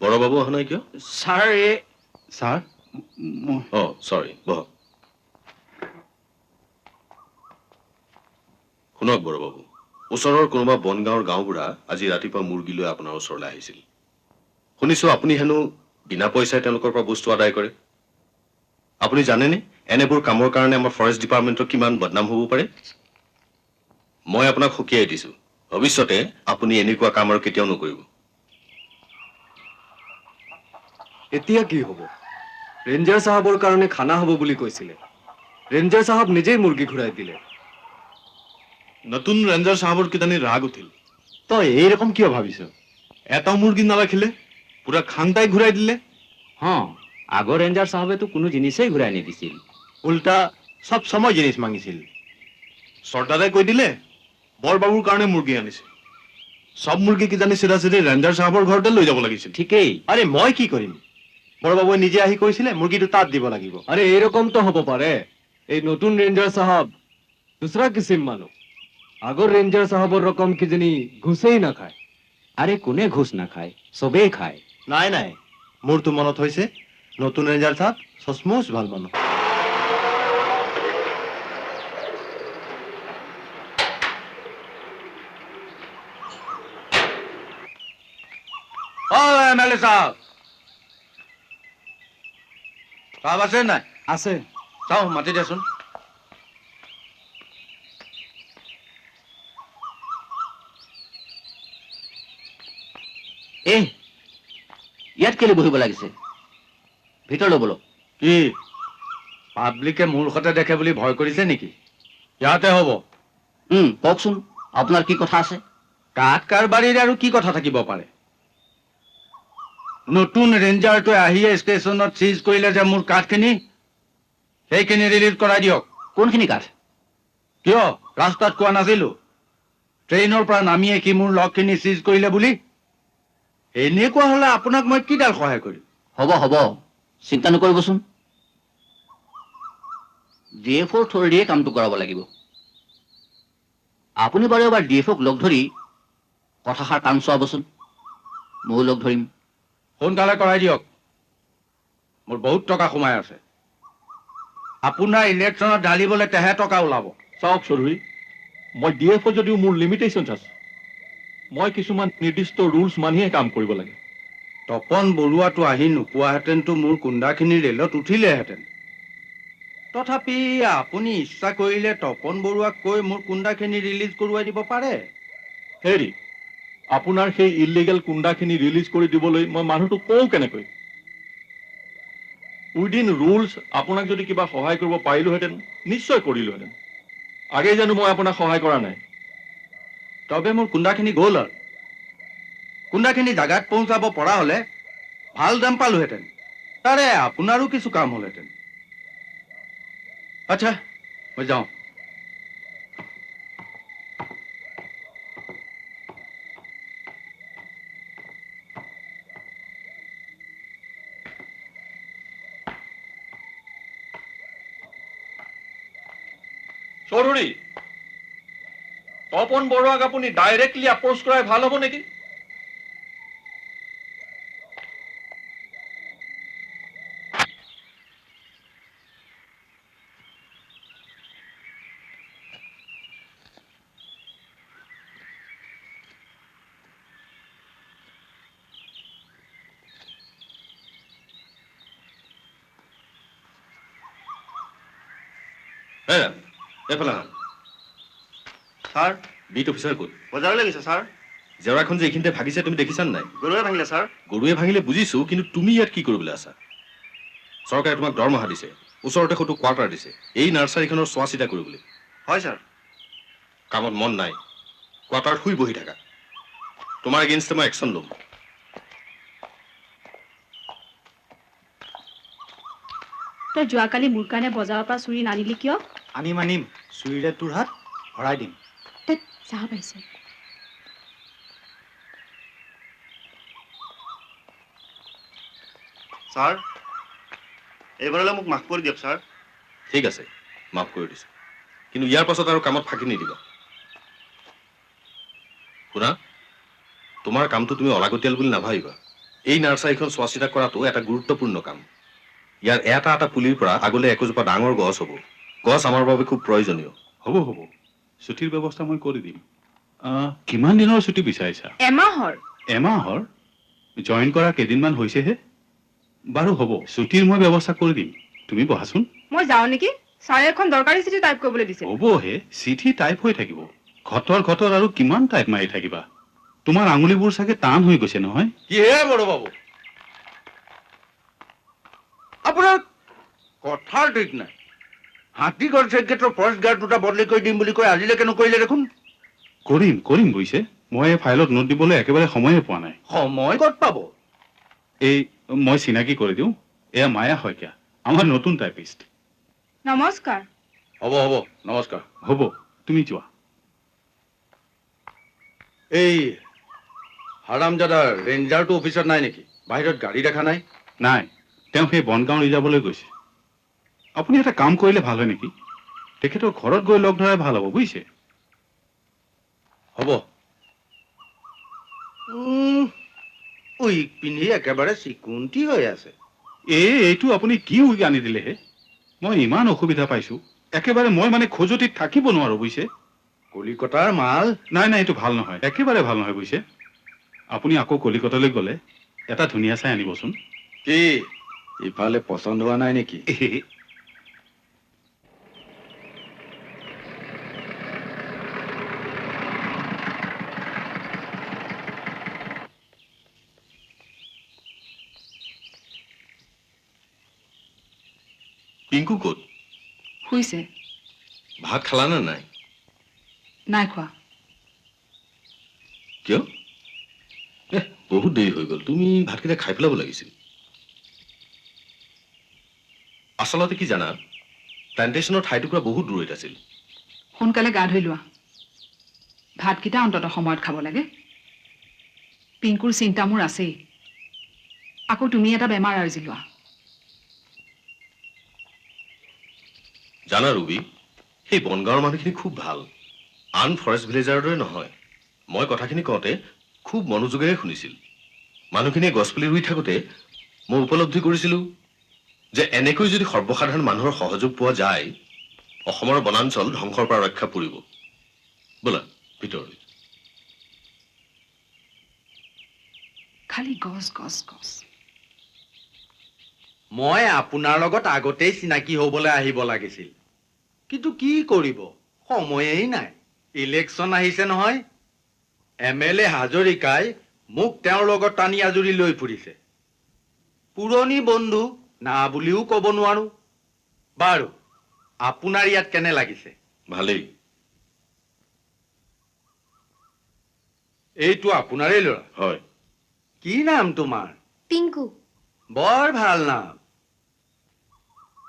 বৰবাবু অহা নাই কিয়? ছাৰ ছাৰ, অঁ, চৰি, বহক। শুনক বৰবাবু, ওচৰৰ কোনোবা বনগাঁৱৰ গাঁওবুঢ়া আজি ৰাতিপুৱা মুৰ্গী লৈ আপোনাৰ ওচৰলৈ আহিছিল। শুনিছো আপুনি হেনো বিনা পইচাই তেওঁলোকৰ পৰা বস্তু আদায় কৰে। আপুনি জানেনে এনেবোৰ কামৰ কাৰণে আমাৰ ফৰেষ্ট ডিপাৰ্টমেণ্টৰ কিমান বদনাম হ'ব পাৰে? মই আপোনাক সকীয়াই দিছো, ভৱিষ্যতে আপুনি এনেকুৱা কাম আৰু কেতিয়াও নকৰিব। এতিয়া কি হ'ব? ৰেঞ্জাৰ চাহাবৰ কাৰণে খানা হ'ব বুলি কৈছিলে, ৰেঞ্জাৰ চাহাব নিজেই মুৰ্গী ঘূৰাই দিলে। নতুন ৰেঞ্জাৰ চাহাবৰ কিজানি ৰাগ উঠিল। তই এইৰকম কিয় ভাবিছ? এটাও মুৰ্গী নাৰাখিলে, পুৰা খাংটাই ঘূৰাই দিলে। আগৰ ৰেঞ্জাৰ চাহাবেতো কোনো জিনিসেই ঘূৰাই নিদিছিল। উল্টা সব সময় জিনিস মাগিছিল। চৰ্দাৰে কৈ দিলে বৰবাবুৰ কাৰণে মুৰ্গী আনিছে। সব মুৰ্গী কিজানি চিধা চিধি ৰেঞ্জাৰ চাহাবৰ ঘৰতে লৈ যাব লাগিছিল। ঠিকেই। আৰে মই কি কৰিম? বৰবাবুৱে নিজে আহি কৈছিলে মুৰ্গীটো তাত দিব লাগিব। আরে এরকম তো হব পারে, এই নতুন রেঞ্জার সাহাব দুসরা কিসিম মানুষ। আগর রেঞ্জার সাহাবর রকম কি জানি ঘুষেই না খায়। আরে কোনে ঘুষ নাখায়, চবেই খায়। নাই নাই, মোৰতো মনত হৈছে নতুন ৰেঞ্জাৰ চাহাব সচমুচ ভাল মানুহ। এমএলএ সাহেব, কাম আছে নাই? আছে। চাওঁ মাতি দেচোন। ইয়াত কেলে বহিব লাগিছে? ভিতৰলৈ বলক। কি পাব্লিকে মোৰ সতে দেখে বুলি ভয় কৰিছে নেকি? ইয়াতে হ'ব। কওকচোন, আপোনাৰ কি কথা আছে? কাঠ কাৰবাৰীৰ আৰু কি কথা থাকিব পাৰে? নতুন ৰেঞ্জাৰটোৱে আহিয়ে ষ্টেচনত চিজ কৰিলে যে মোৰ কাঠখিনি, সেইখিনি ৰিলিজ কৰাই দিয়ক। কোনখিনি কাঠ? কিয় ৰাস্তাত কোৱা নাছিলো ট্ৰেইনৰ পৰা নামিয়ে সি মোৰ লগখিনি চিজ কৰিলে বুলি? এনেকুৱা হলে আপোনাক মই কিডাল সহায় কৰিম? হ'ব হ'ব, চিন্তা নকৰিবচোন। DFOৰ থ্ৰুদিয়ে কামটো কৰাব লাগিব। আপুনি বাৰু এবাৰ DFOক লগ ধৰি কথাষাৰ কাণ চোৱাবচোন। ময়ো লগ ধৰিম। সোনকালে কৰাই দিয়ক, মোৰ বহুত টকা সোমাই আছে। আপোনাৰ ইলেকশ্যনত ঢালিবলৈ তেহে টকা ওলাব। চাওক চৌধুৰী, মই DFO যদিও মোৰ লিমিটেশ্যনছ আছে। মই কিছুমান নিৰ্দিষ্ট ৰুলছ মানিহে কাম কৰিব লাগে। তপন বৰুৱাটো আহি নোপোৱাহেঁতেনতো মোৰ কুণ্ডাখিনি ৰেলত উঠিলেহেঁতেন। তথাপি আপুনি ইচ্ছা কৰিলে তপন বৰুৱাক কৈ মোৰ কুণ্ডাখিনি ৰিলিজ কৰোৱাই দিব পাৰে। হেৰি, আপোনাৰ সেই ইলিগেল কুণ্ডাখিনি ৰিলিজ কৰি দিবলৈ মই মানুহটো কওঁ কেনেকৈ? উইদিন ৰুলছ আপোনাক যদি কিবা সহায় কৰিব পাৰিলোহেঁতেন, নিশ্চয় কৰিলোহেঁতেন। আগেই জানো মই আপোনাক সহায় কৰা নাই? তবে মোৰ কুন্দাখিনি গ'ল আৰু কুন্দাখিনি জাগাত পৌঁছাব পৰা হ'লে ভাল দাম পালোহেঁতেন তাৰে আপোনাৰো কিছু কাম হ'লহেঁতেন আচ্ছা মই যাওঁ চৌধুৰী তপন বৰুৱাক আপুনি ডাইৰেক্টলি এপ্ৰ'চ কৰাই ভাল হ'ব নেকি এইফালে আহা। ছাৰ বিট অফিচাৰ ক'ত বজাৰলৈ গৈছে ছাৰ জেওৰাখন যে এইখিনিতে ভাগিছে তুমি দেখিছানে নাই গৰুৱে ভাঙিলে ছাৰ গৰুৱে ভাঙিলে বুজিছো কিন্তু তুমি ইয়াত কি কৰিবলৈ আছা চৰকাৰে তোমাক দৰমহা দিছে ওচৰতে সৈতে কোৱাৰ্টাৰ দিছে এই নাৰ্চাৰীখনৰ চোৱা চিতা কৰিবলৈ হয় ছাৰ কামত মন নাই কোৱাৰ্টাৰত শুই বহি থাকা তোমাৰ এগেইনষ্টে মই একশ্যন ল'ম তই যোৱাকালি মোৰ কাৰণে বজাৰৰ পৰা চুৰি নানিলি কিয় আনিম চুৰিৰে তোৰ হাত ভৰাই দিম তই চাহ পাইছে ছাৰ এইবাৰলৈ মোক মাফ কৰি দিয়ক ছাৰ ঠিক আছে মাফ কৰি দিছো কিন্তু ইয়াৰ পাছত আৰু কামত ফাঁকি নিদিবা শুনা তোমাৰ কামটো তুমি অলাগতিয়াল বুলি নাভাবিবা এই নাৰ্চাৰীখন চোৱা চিতা কৰাটো এটা গুৰুত্বপূৰ্ণ কাম ইয়াৰ এটা এটা পুলিৰ পৰা আগলৈ একোজোপা ডাঙৰ গছ হ'ব গছ আমাৰ বাবে খুব প্ৰয়োজনীয় হ'ব ছুটিৰ ব্যৱস্থা মই কৰি দিম কিমান দিনৰ ছুটি বিচাৰিছা এমাহৰ জইন কৰা কেইদিনমান হৈছেহে বাৰু হ'ব ছুটিৰ মই ব্যৱস্থা কৰি দিম তুমি বহাচোন মই যাওঁ নেকি ছাৰে এখন দৰকাৰী চিঠি টাইপ কৰিবলৈ দিছে হ'বহে চিঠি টাইপ হৈ থাকিব ঘটৰ আৰু কিমান টাইপ মাৰি থাকিবা তোমাৰ আঙুলিবোৰ চাগে টান হৈ গৈছে নহয় কিহে বড় বাবু আপোনাৰ কথাৰ ঠিক নাই হাতীগড় চেকগেটৰ ফৰেষ্ট গাৰ্ড দুটা বদলি কৰি দিম বুলি কৈ আজিলৈকে নকৰিলে দেখোন কৰিম বুজিছে মই এই ফাইলত নোট দিবলৈ একেবাৰে সময়ে পোৱা নাই সময় ক'ত পাব এই মই চিনাকি কৰি দিওঁ এয়া মায়া শইকীয়া আমাৰ নতুন টাইপিষ্ট নমস্কাৰ হ'ব নমস্কাৰ হ'ব তুমি যোৱা এই হাৰামজাদা ৰেঞ্জাৰটো অফিচত নাই নেকি বাহিৰত গাড়ী দেখা নাই নাই তেওঁ সেই বনগাঁও ৰিজাৰ্ভলৈ গৈছে আপুনি এটা কাম কৰিলে ভাল হয় নেকি তেখেতৰ ঘৰত গৈ লগ ধৰাই ভাল হ'ব বুজিছে হ'ব উইক পিন্ধি একেবাৰে চিকুণ্টি হৈ আছে এইটো আপুনি কি উইক আনি দিলেহে মই ইমান অসুবিধা পাইছো একেবাৰে মই মানে খোজতিত থাকিব নোৱাৰো বুজিছে কলিকতাৰ মাল নাই এইটো ভাল নহয় একেবাৰে ভাল নহয় বুজিছে আপুনি আকৌ কলিকতালৈ গ'লে এটা ধুনীয়া চাই আনিবচোন কি ইফালে পচন্দ হোৱা নাই নেকি পিংকু ক'ত শুইছে ভাত খালা নে নাই নাই খোৱা কিয় বহুত দেৰি হৈ গ'ল তুমি ভাতকেইটা খাই পেলাব লাগিছিল আচলতে কি জানা প্লান্টেশ্যনৰ ঠাইটুকুৰা বহুত দূৰৈত আছিল সোনকালে গা ধুই লোৱা ভাতকেইটা অন্তত সময়ত খাব লাগে পিংকুৰ চিন্তা মোৰ আছেই আকৌ তুমি এটা বেমাৰ আৰ্জি লোৱা জানা ৰুবি সেই বনগাঁৱৰ মানুহখিনি খুব ভাল আন ফৰেষ্ট ভিলেজাৰৰ দৰে নহয় মই কথাখিনি কওঁতে খুব মনোযোগেৰে শুনিছিল মানুহখিনিয়ে গছপুলি ৰুই থাকোঁতে মই উপলব্ধি কৰিছিলোঁ যে এনেকৈ যদি সৰ্বসাধাৰণ মানুহৰ সহযোগ পোৱা যায় অসমৰ বনাঞ্চল ধ্বংসৰ পৰা ৰক্ষা পৰিব বোলা ভিতৰলৈ খালি গছ গছ গছ মই আপোনাৰ লগত আগতেই চিনাকি হ'বলৈ আহিব লাগিছিল কিন্তু কি কৰিব সময়েই নাই ইলেকশ্যন আহিছে নহয় MLA হাজৰিকাই মোক তেওঁৰ লগত টানি আজুৰি লৈ ফুৰিছে পুৰণি বন্ধু না বুলিও ক'ব নোৱাৰো বাৰু আপোনাৰ ইয়াত কেনে লাগিছে ভালেই এইটো আপোনাৰে ল'ৰা হয়। কি নাম তোমাৰ পিংকু বৰ ভাল নাম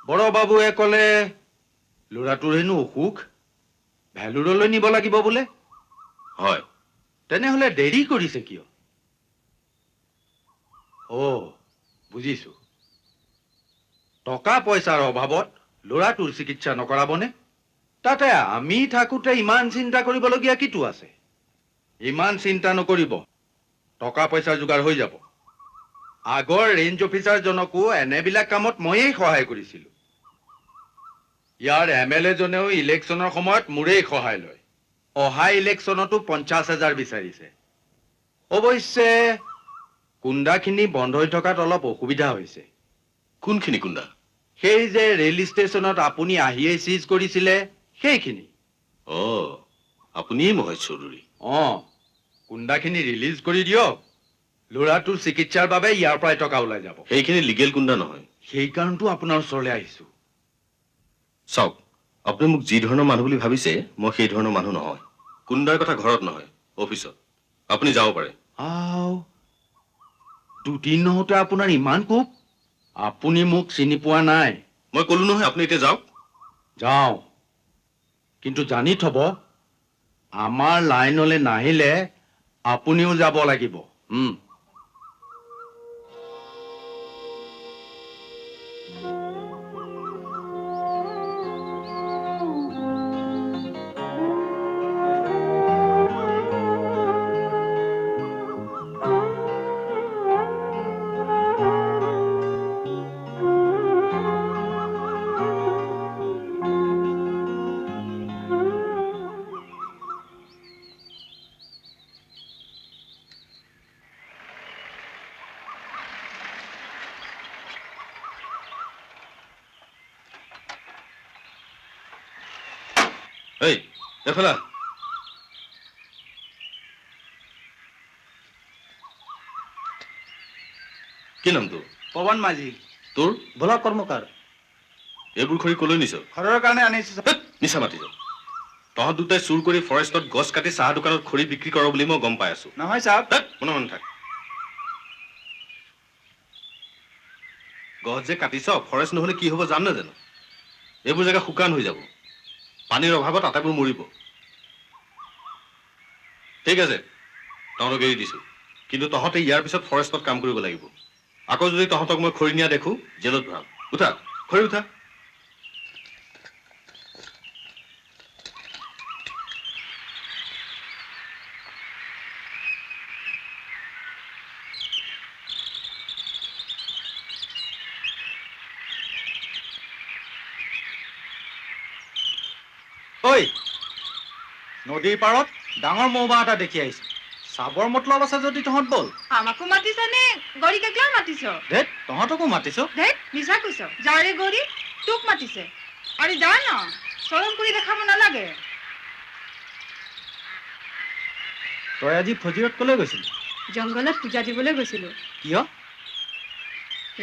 বৰবাবুৱে ক'লে ল'ৰাটোৰ হেনো অসুখ ভেলুৰলৈ নিব লাগিব বোলে হয়। তেনেহ'লে দেৰি কৰিছে কিয় বুজিছো টকা পইচাৰ অভাৱত ল'ৰাটোৰ চিকিৎসা নকৰাবনে তাতে আমি থাকোঁতে ইমান চিন্তা কৰিবলগীয়া কিটো আছে ইমান চিন্তা নকৰিব টকা পইচা যোগাৰ হৈ যাব আগৰ ৰেঞ্জ অফিচাৰজনকো এনেবিলাক কামত ময়েই সহায় কৰিছিলোঁ ইয়াৰ MLA জনেও ইলেকশ্যনৰ সময়ত মোৰেই সহায় লয় অহা ইলেকশ্যনতো 50,000 বিচাৰিছে অৱশ্যে কুণ্ডাখিনি বন্ধ হৈ থকাত অলপ অসুবিধা হৈছে কোনখিনি কুণ্ডা? সেই যে ৰেল ষ্টেচনত আপুনি আহিয়েই চিজ কৰিছিলে সেইখিনি আপুনিয়ে মহেশ চৌধুৰী? কুণ্ডাখিনি ৰিলিজ কৰি দিয়ক ল'ৰাটোৰ চিকিৎসাৰ বাবে ইয়াৰ পৰাই টকা ওলাই যাব সেইখিনি লিগেল কুণ্ডা নহয়। সেইকাৰণেতো আপোনাৰ ওচৰলৈ আহিছো চাওক, আপুনি মোক যি ধৰণৰ মানুহ বুলি ভাবিছে মই সেই ধৰণৰ মানুহ নহয়। কুণ্ডাৰ কথা ঘৰত নহয়, অফিচত। আপুনি যাব পাৰে। দুদিন নহওঁতে আপোনাৰ ইমান কোপ আপুনি মোক চিনি পোৱা নাই মই ক'লো নহয় আপুনি এতিয়া যাওক। যাওঁ কিন্তু জানি থব আমাৰ লাইনলৈ নাহিলে আপুনিও যাব লাগিব এই এফালে কি নাম তোৰ? পৱন মাঝি তোৰ? ব্লক কৰ্মকাৰ এইবোৰ খৰি কলৈ নিছ? ঘৰৰ কাৰণে আনিছো নিচা মাতিছ। তহঁত দুটাই চুৰ কৰি ফৰেষ্টত গছ কাটি চাহ দোকানত খৰি বিক্ৰী কৰ বুলি মই গম পাই আছো। নহয় চাওক মনে মনে থাক। গছ যে কাটিছ ফৰেষ্ট নহলে কি হ'ব জান নাজানো? এইবোৰ জেগা শুকান হৈ যাব, পানীৰ অভাৱত আটাইবোৰ মৰিব। ঠিক আছে, তহঁতক এৰি দিছো, কিন্তু তহঁতে ইয়াৰ পিছত ফৰেষ্টত কাম কৰিব লাগিব। আকৌ যদি তহঁতক মই খৰি নিয়া দেখো জেলত ভৰাম। উঠা, খৰি উঠা। ঐ নদীৰ পাৰত ডাঙৰ মৌবাহ এটা দেখি আহিছো চাবৰ মতলব আছে যদি তহঁত বল আমাকো মাতিছ নে গৰিকাক লৈ মাতিছ ধেত তহঁতকো মাতিছো ধেত মিছা কৈছ যাৰে গৰি তোক মাতিছে আৰে যা না চৰম কৰি দেখাব নালাগে তই আজি ফজিৰত কলৈ গৈছিলি জংঘলত পূজা দিবলৈ গৈছিলো কিয়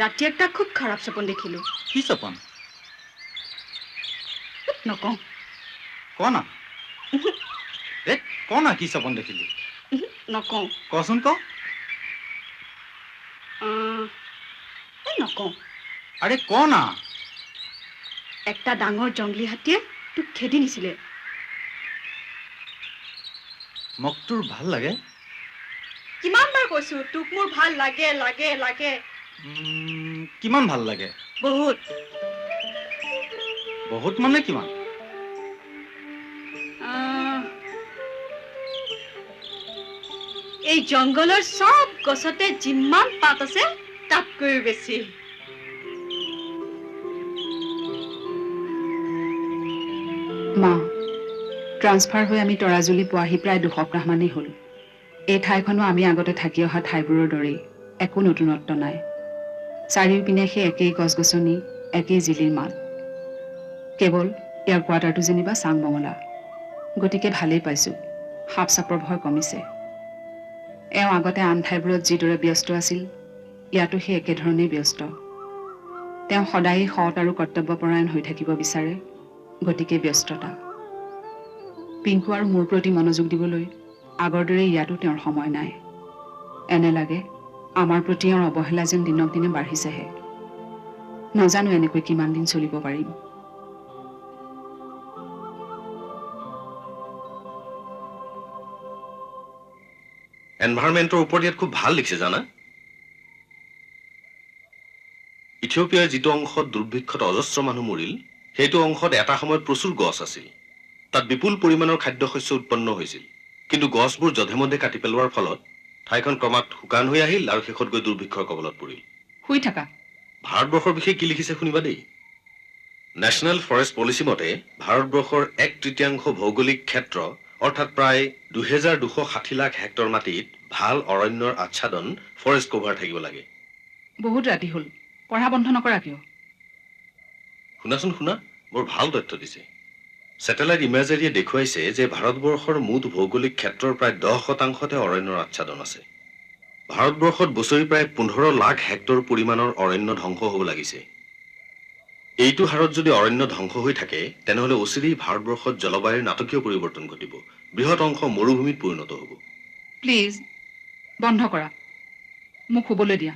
ৰাতি একটা খুব খারাপ সপন দেখিলো কি সপন নকওঁ কনা ধেত কনা কি সপন দেখিলি নকওঁ কচোন ক নকওঁ আরে কনা একটা ডাঙৰ জংগলী হাতীয়ে তোক খেদি নিছিলে মোক তোৰ ভাল লাগে কিমান বাৰ কৈছো তোক মোৰ ভাল লাগে লাগে লাগে কিমান ভাল লাগে বহুত বহুত মানে কিমান এই জংগলৰ সব গছতে যিমান পাত আছে তাতকৈ বেছি মা ট্ৰান্সফাৰ হৈ আমি তৰাজুলি পোৱাহি প্ৰায় 2 সপ্তাহ মানেই হ'ল এই ঠাইখনো আমি আগতে থাকি অহা ঠাইবোৰৰ দৰেই একো নতুনত্ব নাই চাৰিওপিনে সেই একেই গছ-গছনি একেই জিলিৰ মাত কেৱল ইয়াৰ কোৱাৰ্টাৰটো যেনিবা চাংমঙলা গতিকে ভালেই পাইছোঁ সাপ চাপৰ ভয় কমিছে এওঁ আগতে আন ঠাইবোৰত যিদৰে ব্যস্ত আছিল ইয়াতো সেই একেধৰণেই ব্যস্ত তেওঁ সদায়েই সৎ আৰু কৰ্তব্যপৰায়ণ হৈ থাকিব বিচাৰে গতিকে ব্যস্ততা পিংকু আৰু মোৰ প্ৰতি মনোযোগ দিবলৈ আগৰ দৰে ইয়াতো তেওঁৰ সময় নাই। এনে লাগে আমাৰ প্ৰতি তেওঁৰ অৱহেলা যেন দিনক দিনে বাঢ়িছেহে। নাজানো এনেকৈ কিমান দিন চলিব পাৰিম। এনভাইৰনমেণ্টৰ ওপৰত ইয়াত খুব ভাল লিখিছে জানা। ইথিঅ'পিয়াৰ যিটো অংশত দুৰ্ভিক্ষত অজস্ৰ মানুহ মৰিল, সেইটো অংশত এটা সময়ত প্ৰচুৰ গছ আছিল। তাত বিপুল পৰিমাণৰ খাদ্যশস্য উৎপন্ন হৈছিল, কিন্তু গছবোৰ যধে মধে কাটি পেলোৱাৰ ফলত ঠাইখন ক্ৰমাৎ শুকান হৈ আহিল আৰু শেষত গৈ দুৰ্ভিক্ষৰ কবলত পৰিল। শুই থাকা। ভাৰতবৰ্ষৰ বিষয়ে কি লিখিছে শুনিবা দেই। নেশ্যনেল ফৰেষ্ট পলিচি মতে ভাৰতবৰ্ষৰ 1/3 ভৌগোলিক ক্ষেত্ৰ অৰ্থাৎ প্ৰায় 2260 লাখ হেক্টৰ মাটিত ভাল অৰণ্যৰ আচ্ছাদন ফৰেষ্ট কভাৰ থাকিব লাগে। বহুত ৰাতি হ'ল, পঢ়া বন্ধ নকৰা কিয়? শুনাচোন শুনা, বৰ ভাল তথ্য দিছে। ছেটেলাইট ইমেজাৰীয়ে দেখুৱাইছে যে ভাৰতবৰ্ষৰ মুঠ ভৌগোলিক ক্ষেত্ৰৰ প্ৰায় 10% অৰণ্যৰ আচ্ছাদন আছে। ভাৰতবৰ্ষত বছৰি প্ৰায় 15 লাখ হেক্টৰ পৰিমাণৰ অৰণ্য ধ্বংস হ'ব লাগিছে। এইটো হাৰত যদি অৰণ্য ধ্বংস হৈ থাকে, তেনেহ'লে অচিৰেই ভাৰতবৰ্ষত জলবায়ুৰ নাটকীয় পৰিৱৰ্তন ঘটিব, বৃহৎ অংশ মৰুভূমিত পৰিণত হ'ব। প্লিজ বন্ধ কৰা, মোক শুবলৈ দিয়া।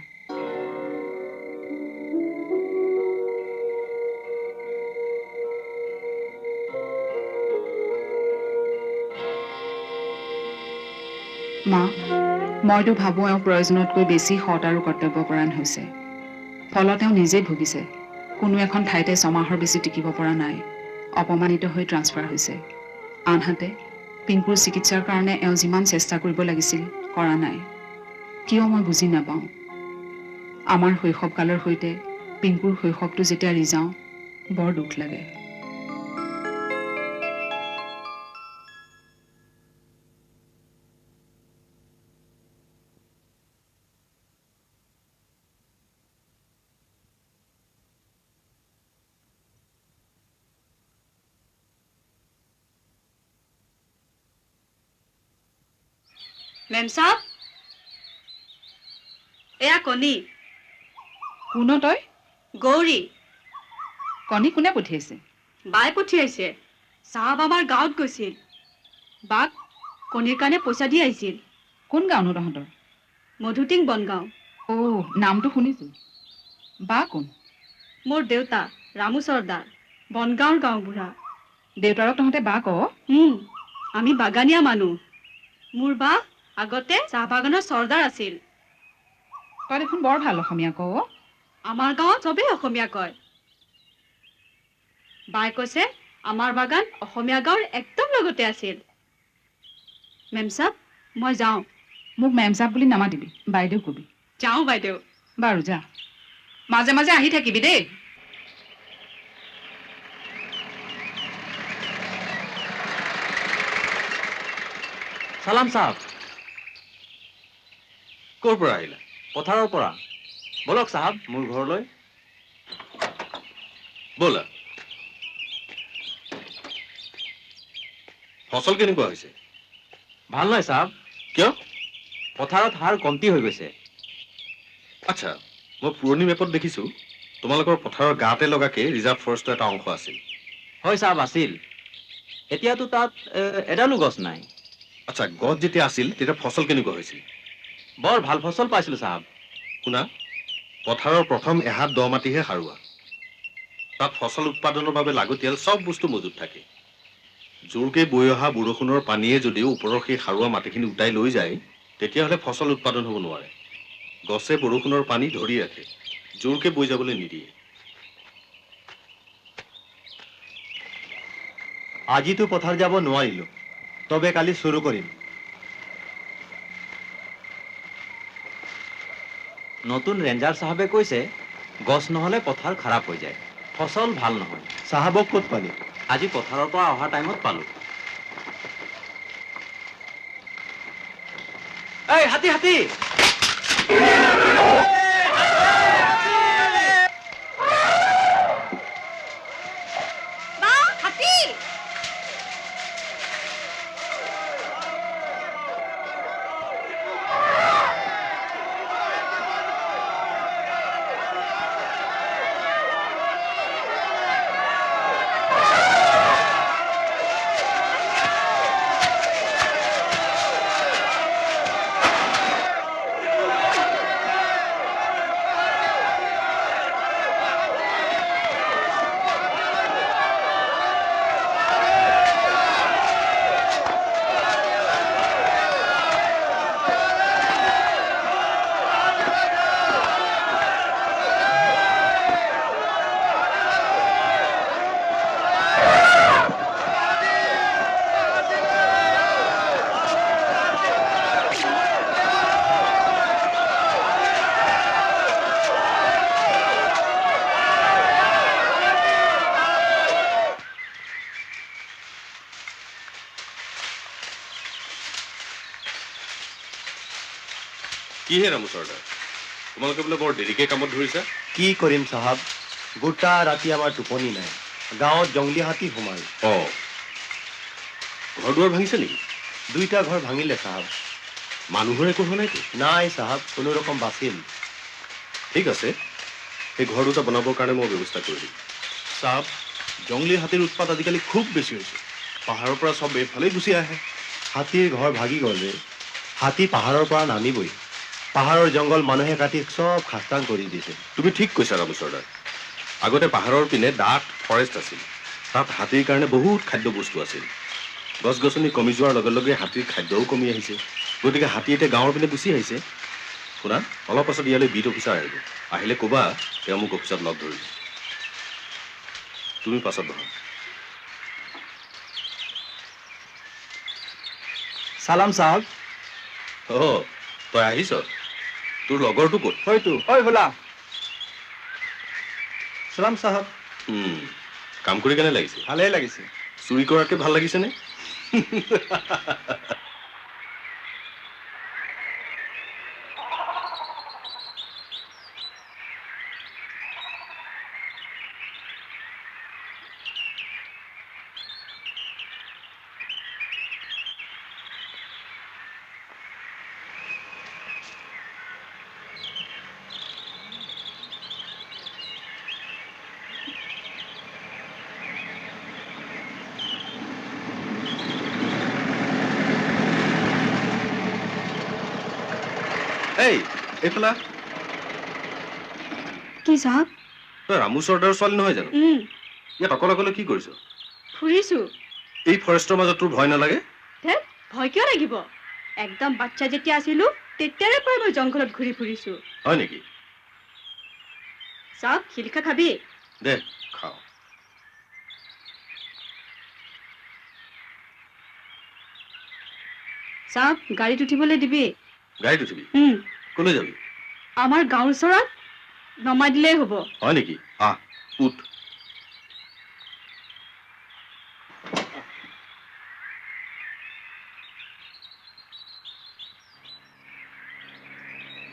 মা, মইতো ভাবোঁ এওঁ প্ৰয়োজনতকৈ বেছি সৎ আৰু কৰ্তব্যপৰায়ণ হৈছে। ফলত তেওঁ নিজেই ভুগিছে। কোনো এখন ঠাইতে ছমাহৰ বেছি টিকিব পৰা নাই, অপমানিত হৈ ট্ৰান্সফাৰ হৈছে। আনহাতে পিংকুৰ চিকিৎসাৰ কাৰণে এওঁ যিমান চেষ্টা কৰিব লাগিছিল কৰা নাই। কিয় মই বুজি নাপাওঁ। আমাৰ শৈশৱকালৰ সৈতে পিংকুৰ শৈশৱটো যেতিয়া ৰিজাওঁ, বৰ দুখ লাগে। মেম চাপ, এয়া কণী। কোন তই? গৌৰী। কণী কোনে পঠিয়াইছে? বাই পঠিয়াইছে। চাহাব আমাৰ গাঁৱত গৈছিল, বাক কণীৰ কাৰণে পইচা দি আহিছিল। কোন গাঁওনো তহঁতৰ? মধুটিং বনগাঁও। অ', নামটো শুনিছোঁ। বা কোন? মোৰ দেউতা ৰামু চৰ্দাৰ, বনগাঁৱৰ গাঁওবুঢ়া। দেউতাৰক তহঁতে বা কৱ? আমি বাগানীয়া মানুহ। মোৰ বা আগতে চাহ বাগানৰ চৰ্দাৰ আছিল। তই দেখোন বৰ ভাল অসমীয়া কৱ। আমাৰ গাঁৱত চবেই অসমীয়া কয়। বাই কৈছে আমাৰ বাগান অসমীয়া গাঁৱৰ একদম লগতে আছিল। মেম চাপ, মই যাওঁ। মোক মেম চাপ বুলি নামাতিবি, বাইদেউ কবি। যাওঁ বাইদেউ। বাৰু যা, মাজে মাজে আহি থাকিবি দেই। চালাম চাহাব। ক'ৰ পৰা আহিলা? পথাৰৰ পৰা। বলক চাহাব মোৰ ঘৰলৈ। ব'লা। ফচল কেনেকুৱা হৈছে? ভাল নহয় চাহাব। কিয়? পথাৰত সাৰ কমটি হৈ গৈছে। আচ্ছা, মই পুৰণি মেপত দেখিছোঁ তোমালোকৰ পথাৰৰ গাতে লগাকে ৰিজাৰ্ভ ফৰেষ্টৰ এটা অংশ আছিল। হয় চাহাব, আছিল। এতিয়াতো তাত এডালো গছ নাই। আচ্ছা, গছ যেতিয়া আছিল তেতিয়া ফচল কেনেকুৱা হৈছিল? বৰ ভাল ফচল পাইছিলোঁ চাহাব। শুনা, পথাৰৰ প্ৰথম এহাত দ মাটিহে সাৰুৱা। তাত ফচল উৎপাদনৰ বাবে লাগতিয়াল চব বস্তু মজুত থাকে। জোৰকে বৈ অহা বৰষুণৰ পানীয়ে যদিও ওপৰৰ সেই সাৰুৱা মাটিখিনি উটাই লৈ যায়, তেতিয়াহ'লে ফচল উৎপাদন হ'ব নোৱাৰে। গছে বৰষুণৰ পানী ধৰি ৰাখে, জোৰকে বৈ যাবলৈ নিদিয়ে। আজিতো পথাৰ যাব নোৱাৰিলোঁ, তবে কালি শুৰু কৰিম। নতুন ৰেঞ্জাৰ চাহাবে কৈছে গছ নহ'লে পথাৰ খাৰাপ হৈ যায়, ফচল ভাল নহয়। চাহাবক ক'ত পালি? আজি পথাৰৰ পৰা অহা টাইমত পালোঁ। এই হাতী হাতী! কিহে ৰামু চৰ্দাৰ তোমালোকে বোলে বৰ দেৰিকে কামত ধৰিছা কি কৰিম চাহাব, গোটা ৰাতি আমাৰ টোপনি নাই। গাঁৱত জংলী হাতী সোমাল। ঘৰ দুৱাৰ ভাঙিছে নেকি 2টা ঘৰ ভাঙিলে চাহাব। মানুহৰ একো হোৱা নাইতো নাই চাহাব, কোনো ৰকম বাচিল। ঠিক আছে সেই ঘৰ দুটা বনাবৰ কাৰণে মই ব্যৱস্থা কৰি দিম চাপ জংলী হাতীৰ উৎপাত আজিকালি খুব বেছি হৈছে পাহাৰৰ পৰা চব এইফালেই গুচি আহে হাতীৰ ঘৰ ভাগি গ'ল ৰে। হাতী পাহাৰৰ পৰা নামিবই। পাহাৰৰ জংঘল মানুহে কাটি চব খাস্তাং কৰি দিছে। তুমি ঠিক কৈছা ৰামু চৰ্দাৰ আগতে পাহাৰৰ পিনে ডাঠ ফৰেষ্ট আছিল তাত হাতীৰ কাৰণে বহুত খাদ্য বস্তু আছিল গছ গছনি কমি যোৱাৰ লগে লগে হাতীৰ খাদ্যও কমি আহিছে গতিকে হাতী এতিয়া গাঁৱৰ পিনে গুচি আহিছে শুনা অলপ পাছত ইয়ালৈ বিট অফিচাৰ আহিব আহিলে ক'বা তেওঁ মোক অফিচত লগ ধৰিব তুমি পাছত বহা সালাম সাহেব। তই আহিছ তোৰ লগৰটো ক'ত হয়তো ঐ বোলা। সালাম সাহেব। কাম কৰি কেনে লাগিছে ভালেই লাগিছে। চুৰি কৰাতকে ভাল লাগিছেনে এই এইফালে কি সাহেব? তই ৰামু চৰ্দাৰৰ ছোৱালী নহয় জানো ইয়াত অকলে অকলে কি কৰিছ ফুৰিছো। এই ফৰেষ্টৰ মাজত তোৰ ভয় নালাগে ধেৎ, ভয় কিয় লাগিব? একদম বাচ্চা যেতিয়া আছিলো তেতিয়াৰে পৰাই মই জংঘলত ঘূৰি ফুৰিছো। হয় নেকি চাওক শিলিখা খাবি? দে খাওঁ চাওক গাড়ীত উঠিবলৈ দিবি? গাড়ীত উঠিবি কলৈ যাবি আমাৰ গাঁৱৰ ওচৰত নমাই দিলেই হ'ব। হয় নেকি আহ উঠ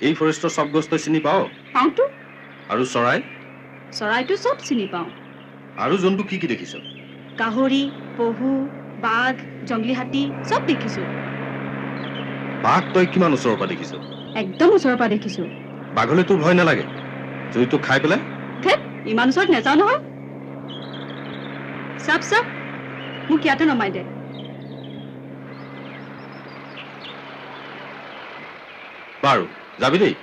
এই ফৰেষ্টৰ চব গছ তই চিনি পাৱ পাওঁতো। আৰু চৰাই চৰাইটো চব চিনি পাওঁ। আৰু জন্তু কি কি দেখিছ গাহৰি, পহু, বাঘ, জংলী হাতী চব দেখিছো। বাঘ তই কিমান ওচৰৰ পৰা দেখিছ একদম ওচৰৰ পৰা দেখিছো। বাঘলৈ তোৰ ভয় নালাগে যদি তোক খাই পেলাই ধেৎ, ইমান ওচৰত নাযাওঁ নহয়। চাপ চাপ মোক ইয়াতে নমাই দে। বাৰু যাবি দেই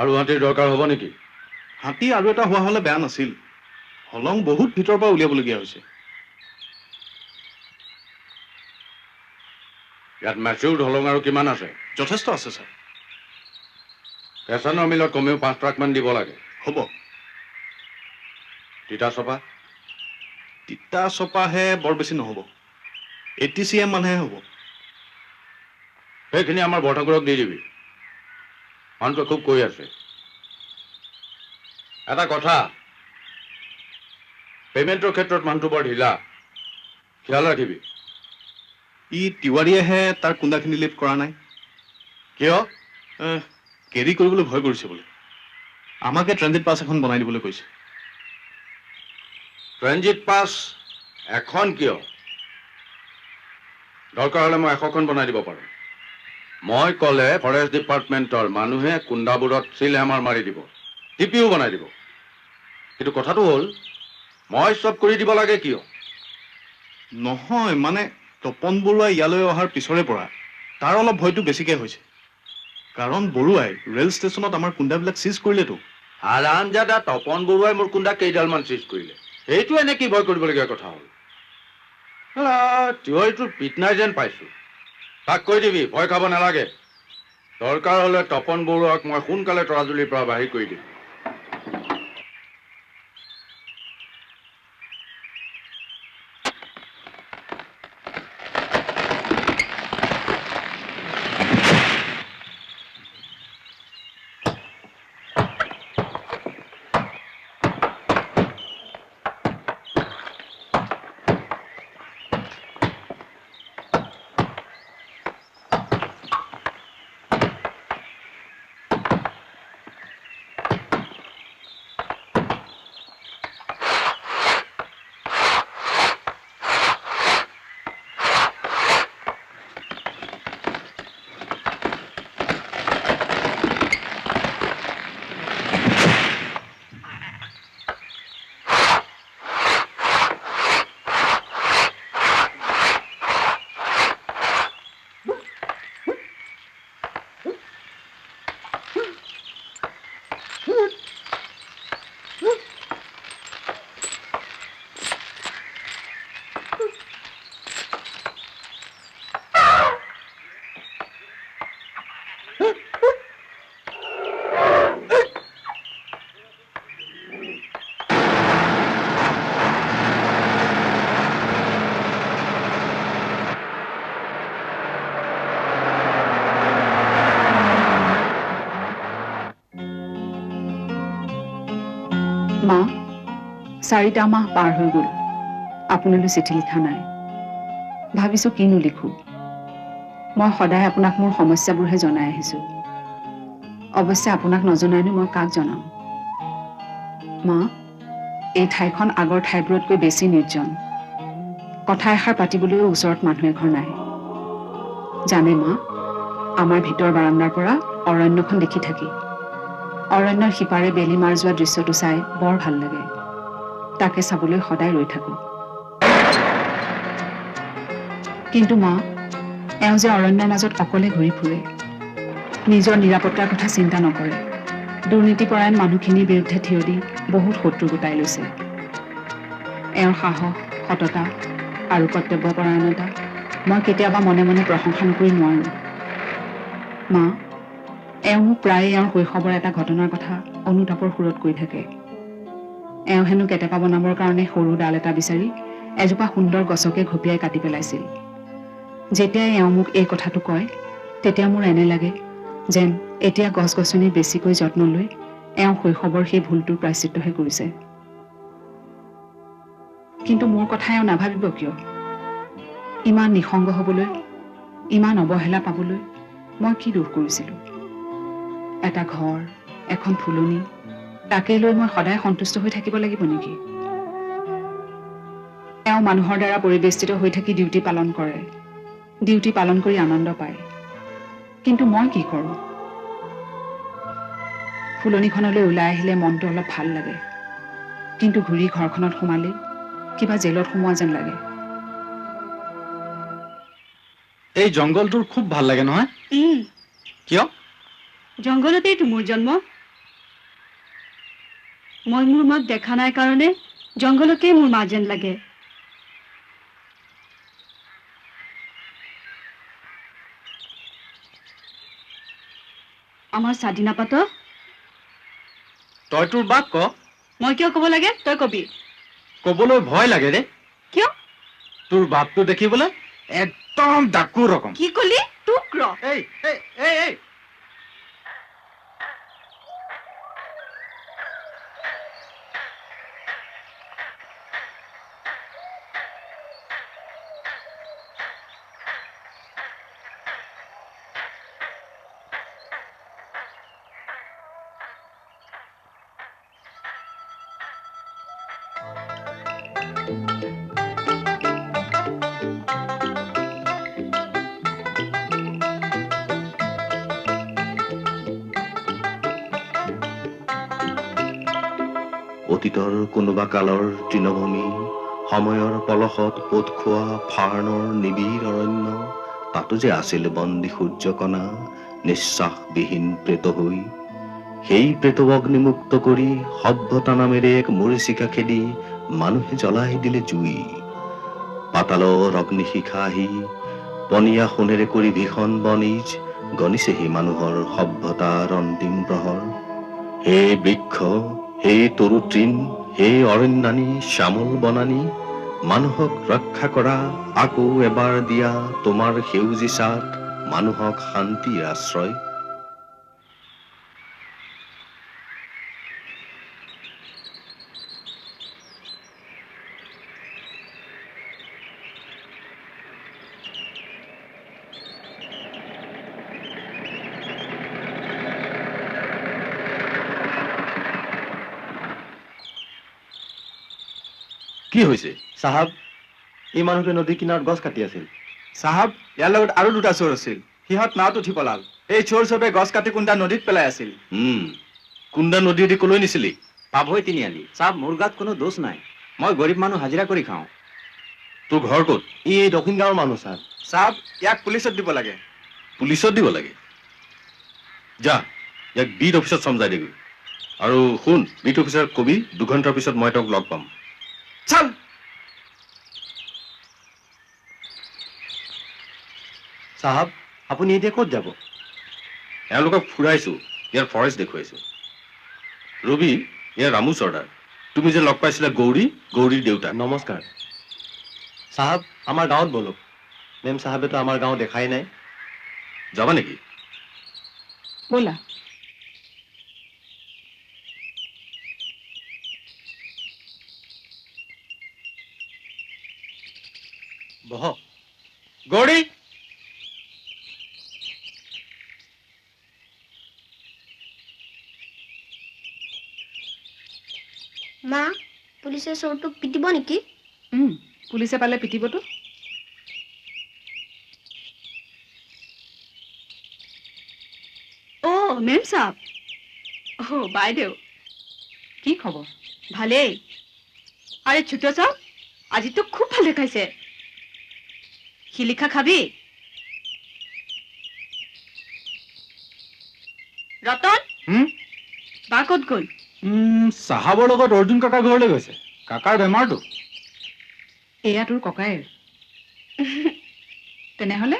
আৰু হাতীৰ দৰকাৰ হ'ব নেকি হাতী আৰু এটা হোৱা হ'লে বেয়া নাছিল হলং বহুত ভিতৰৰ পৰা উলিয়াবলগীয়া হৈছে ইয়াত মাছুৰ ঢলং আৰু কিমান আছে যথেষ্ট আছে ছাৰ পেচানৰ মিলত কমেও 5 ট্ৰাকমান দিব লাগে হ'ব তিতা চপা তিতা চপাহে বৰ বেছি নহ'ব 80 CM মানহে হ'ব সেইখিনি আমাৰ বৰঠাকুৰক দি দিবি মানুহটো খুব কৈ আছে এটা কথা পেমেণ্টৰ ক্ষেত্ৰত মানুহটো বৰ ঢিলা খিয়াল ৰাখিবি ই তিৱাৰীয়েহে তাৰ কুন্দাখিনি লিফ্ট কৰা নাই কিয় কেৰি কৰিবলৈ ভয় কৰিছে বোলে আমাকে ট্ৰেনজিট পাছ এখন বনাই দিবলৈ কৈছে ট্ৰেনজিট পাছ এখন কিয় দৰকাৰ হ'লে মই 100খন বনাই দিব পাৰোঁ মই ক'লে ফৰেষ্ট ডিপাৰ্টমেণ্টৰ মানুহে কুন্দাবোৰত চিল হেমাৰ মাৰি দিব টিপিও বনাই দিব কিন্তু কথাটো হ'ল মই চব কৰি দিব লাগে কিয় নহয় মানে তপন বৰুৱা ইয়ালৈ অহাৰ পিছৰে পৰা তাৰ অলপ ভয়টো বেছিকৈ হৈছে কাৰণ বৰুৱাই ৰেল ষ্টেচনত আমাৰ কুন্দাবিলাক চিজ কৰিলেতো হাৰামজাদা তপন বৰুৱাই মোৰ কুন্দা কেইডালমান চিজ কৰিলে সেইটো এনে কি ভয় কৰিবলগীয়া কথা হ'ল তিৱাৰীটোৰ পিত নাই যেন পাইছোঁ তাক কৈ দিবি ভয় খাব নালাগে দৰকাৰ হ'লে তপন বৰুৱাক মই সোনকালে তৰাজুলিৰ পৰা বাহিৰ কৰি দিম 4টা মাহ পাৰ হৈ গ'ল আপোনালৈ চিঠি লিখা নাই ভাবিছো কিনো লিখো মই সদায় আপোনাক মোৰ সমস্যাবোৰহে জনাই আহিছো অৱশ্যে আপোনাক নজনাইনো মই কাক জনাম মা এই ঠাইখন আগৰ ঠাইবোৰতকৈ বেছি নিৰ্জন কথা এষাৰ পাতিবলৈও ওচৰত মানুহ এঘৰ নাই জানে মা আমাৰ ভিতৰ বাৰান্দাৰ পৰা অৰণ্যখন দেখি থাকি অৰণ্যৰ সিপাৰে বেলি মাৰ যোৱা দৃশ্যটো চাই বৰ ভাল লাগে তাকে চাবলৈ সদায় ৰৈ থাকো কিন্তু মা এওঁ যে অৰণ্যৰ মাজত অকলে ঘূৰি ফুৰে নিজৰ নিৰাপত্তাৰ কথা চিন্তা নকৰে দুৰ্নীতিপৰায়ণ মানুহখিনিৰ বিৰুদ্ধে থিয় দি বহুত শত্ৰু গোটাই লৈছে এওঁৰ সাহস সততা আৰু কৰ্তব্যপৰায়ণতা মই কেতিয়াবা মনে মনে প্ৰশংসা নকৰি নোৱাৰো মা এওঁ মোক প্ৰায়ে এওঁৰ শৈশৱৰ এটা ঘটনাৰ কথা অনুতাপৰ সুৰত কৈ থাকে এওঁ হেনো কেটেপা বনাবৰ কাৰণে সৰু ডাল এটা বিচাৰি এজোপা সুন্দৰ গছকে ঘপিয়াই কাটি পেলাইছিল যেতিয়াই এওঁ মোক এই কথাটো কয় তেতিয়া মোৰ এনে লাগে যেন এতিয়া গছ গছনি বেছিকৈ যত্ন লৈ এওঁ শৈশৱৰ সেই ভুলটোৰ প্ৰায়শ্চিত্তহে কৰিছে কিন্তু মোৰ কথা এওঁ নাভাবিব কিয় ইমান নিসংগ হবলৈ ইমান অৱহেলা পাবলৈ মই কি দোষ কৰিছিলো এটা ঘৰ এখন ফুলনি তাকে লৈ মই সদায় সন্তুষ্ট হৈ থাকিব লাগিব নেকি এওঁ মানুহৰ দ্বাৰা পৰিবেষ্টিত হৈ থাকি ডিউটি পালন কৰে ডিউটি পালন কৰি আনন্দ পায় কিন্তু মই কি কৰোঁ ফুলনিখনলৈ ওলাই আহিলে মনটো অলপ ভাল লাগে কিন্তু ঘূৰি ঘৰখনত সোমালে কিবা জেলত সোমোৱা যেন লাগে এই জংঘলটোৰ খুব ভাল লাগে নহয় কিয় জংঘলতেইতো মোৰ জন্ম মই মোৰ মাক দেখা নাই কাৰণে জংঘলকেই মোৰ মা যেন লাগে আমাৰ স্বাধীনা পাত তই তোৰ বাক ক মই কিয় ক'ব লাগে তই কবি ক'বলৈ ভয় লাগে ৰে কিয় তোৰ বাপটো দেখিবলৈ একদম ডাকু ৰকম কি কলি তোক ৰ এই এই এই এই অতীতৰ কোনোবা কালৰ তৃণভূমি সময়ৰ পলসত পোত খোৱা ফাৰ্ণৰ নিবিড় অৰণ্য তাতো যে আছিল বন্দী সূৰ্যকণা নিশ্বাসবিহীন প্ৰেত হৈ সেই প্ৰেতবগ্নিমুক্ত কৰি সভ্যতা নামেৰে এক মৰিচিকা খেদি মানুহে জ্বলাই দিলে জুই পাতালৰ অগ্নিশিখা আহি পনীয়া সোণেৰে কৰি ভীষণ বনিজ গণিছেহি মানুহৰ সভ্যতাৰ অন্তিম প্ৰহৰ হে বৃক্ষ হে তৰুতৃণ হে অৰণ্যানী শ্যামল বনানী মানুহক ৰক্ষা কৰা আকৌ এবাৰ দিয়া তোমাৰ সেউজী ছাট মানুহক শান্তিৰ আশ্ৰয় কি হৈছে চাহাব এই মানুহটোৱে নদী কিনাৰত গছ কাটি আছিল চাহাব ইয়াৰ লগত আৰু দুটা চোৰ আছিল সিহঁত নাওত উঠি পলাল এই চোৰ চবে গছ কাটি কুন্দা নদীত পেলাই আছিল কুন্দা নদীয়েদি কলৈ নিছিলি পাভৈ তিনিআলি চাব মোৰ গাত কোনো দোষ নাই মই গৰীব মানুহ হাজিৰা কৰি খাওঁ তোৰ ঘৰ ক'ত ই এই দক্ষিণ গাঁৱৰ মানুহ ছাৰ চাহাব ইয়াক পুলিচত দিব লাগে পুলিচত দিব লাগে যা ইয়াক বিট অফিচত চমজাই দেগৈ আৰু শুন বিট অফিচাৰক কবি 2 ঘণ্টাৰ পিছত মই তেওঁক লগ পাম চল চাহাব আপুনি এতিয়া ক'ত যাব এওঁলোকক ফুৰাইছো ইয়াৰ ফৰেষ্ট দেখুৱাইছো ৰবি ইয়াৰ ৰামু চৰ্দাৰ তুমি যে লগ পাইছিলা গৌৰীৰ দেউতাক নমস্কাৰ চাহাব আমাৰ গাঁৱত বলক মেম চাহাবেতো আমাৰ গাঁও দেখাই নাই যাবা নেকি ব'লা বহ গৌৰী মা পুলিচে চোৰটোক পিটিব নেকি? পুলিচে পালে পিটিবতো। অ' মেম চাপ। অ' বাইদেউ কি খবৰ? ভালেই। আরে ছোট চাপ, আজি তো খুব ভালো দেখাইছে। শিলিখা খাবি? রতন বা ক'ত গ'ল? চাহাবৰ লগত অৰ্জুন কাকাৰ ঘৰলৈ গৈছে। কাকাৰ বেমাৰটো। এয়া তোৰ ককাইৰ। তেনেহলে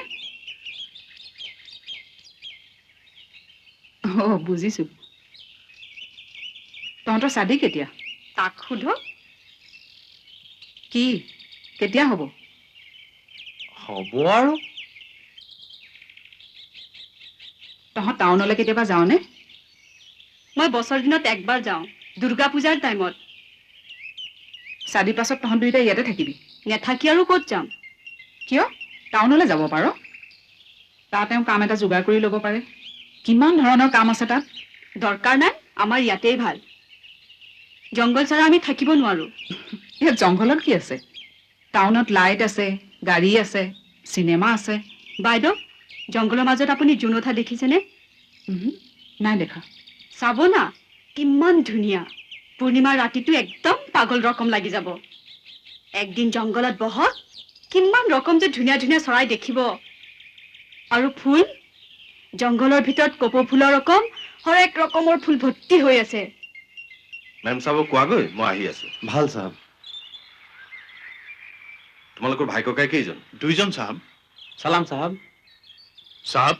বুজিছো। তহঁতৰ চাদি কেতিয়া? তাক সোধ। কি কেতিয়া হ'ব? হ'ব আৰু তহঁত টাউনলৈ কেতিয়াবা যাওঁনে? মই বছৰ দিনত একবাৰ যাওঁ, দুৰ্গা পূজাৰ টাইমত। চাদি পাছত তহঁত দুইটা ইয়াতে থাকিবি? নেথাকি আৰু ক'ত যাম? কিয়? টাউনলৈ যাব পাৰ। তাত তেওঁ কাম এটা যোগাৰ কৰি ল'ব পাৰে। কিমান ধৰণৰ কাম আছে তাত। দৰকাৰ নাই, আমাৰ ইয়াতেই ভাল। জংঘল ছাড়া আমি থাকিব নোৱাৰো। ইয়াত জংঘলত কি আছে? টাউনত লাইট আছে, গাড়ী আছে, চিনেমা আছে। বাইদেউ, জংঘলৰ মাজত আপুনি জুনথা দেখিছেনে? নাই দেখা। চাব না, কিমান ধুনীয়া। পূৰ্ণিমাৰ ৰাতিটো একদম পাগল ৰকম লাগি যাব। একদিন জংঘলত বহক, কিমান ৰকম যে ধুনীয়া ধুনীয়া চৰাই দেখিব। আৰু ফুল, জংঘলৰ ভিতৰত কপৌ ফুলৰ ৰকম হৰেক ৰকমৰ ফুল ভৰ্তি হৈ আছে। মেম চাবক কোৱাগৈ, মই আহি আছো। ভাল চাহাব। তোমালোকৰ ভাই ককাই কেইজন? 2জন চাহাব। চালাম চাহাব। চাহাব,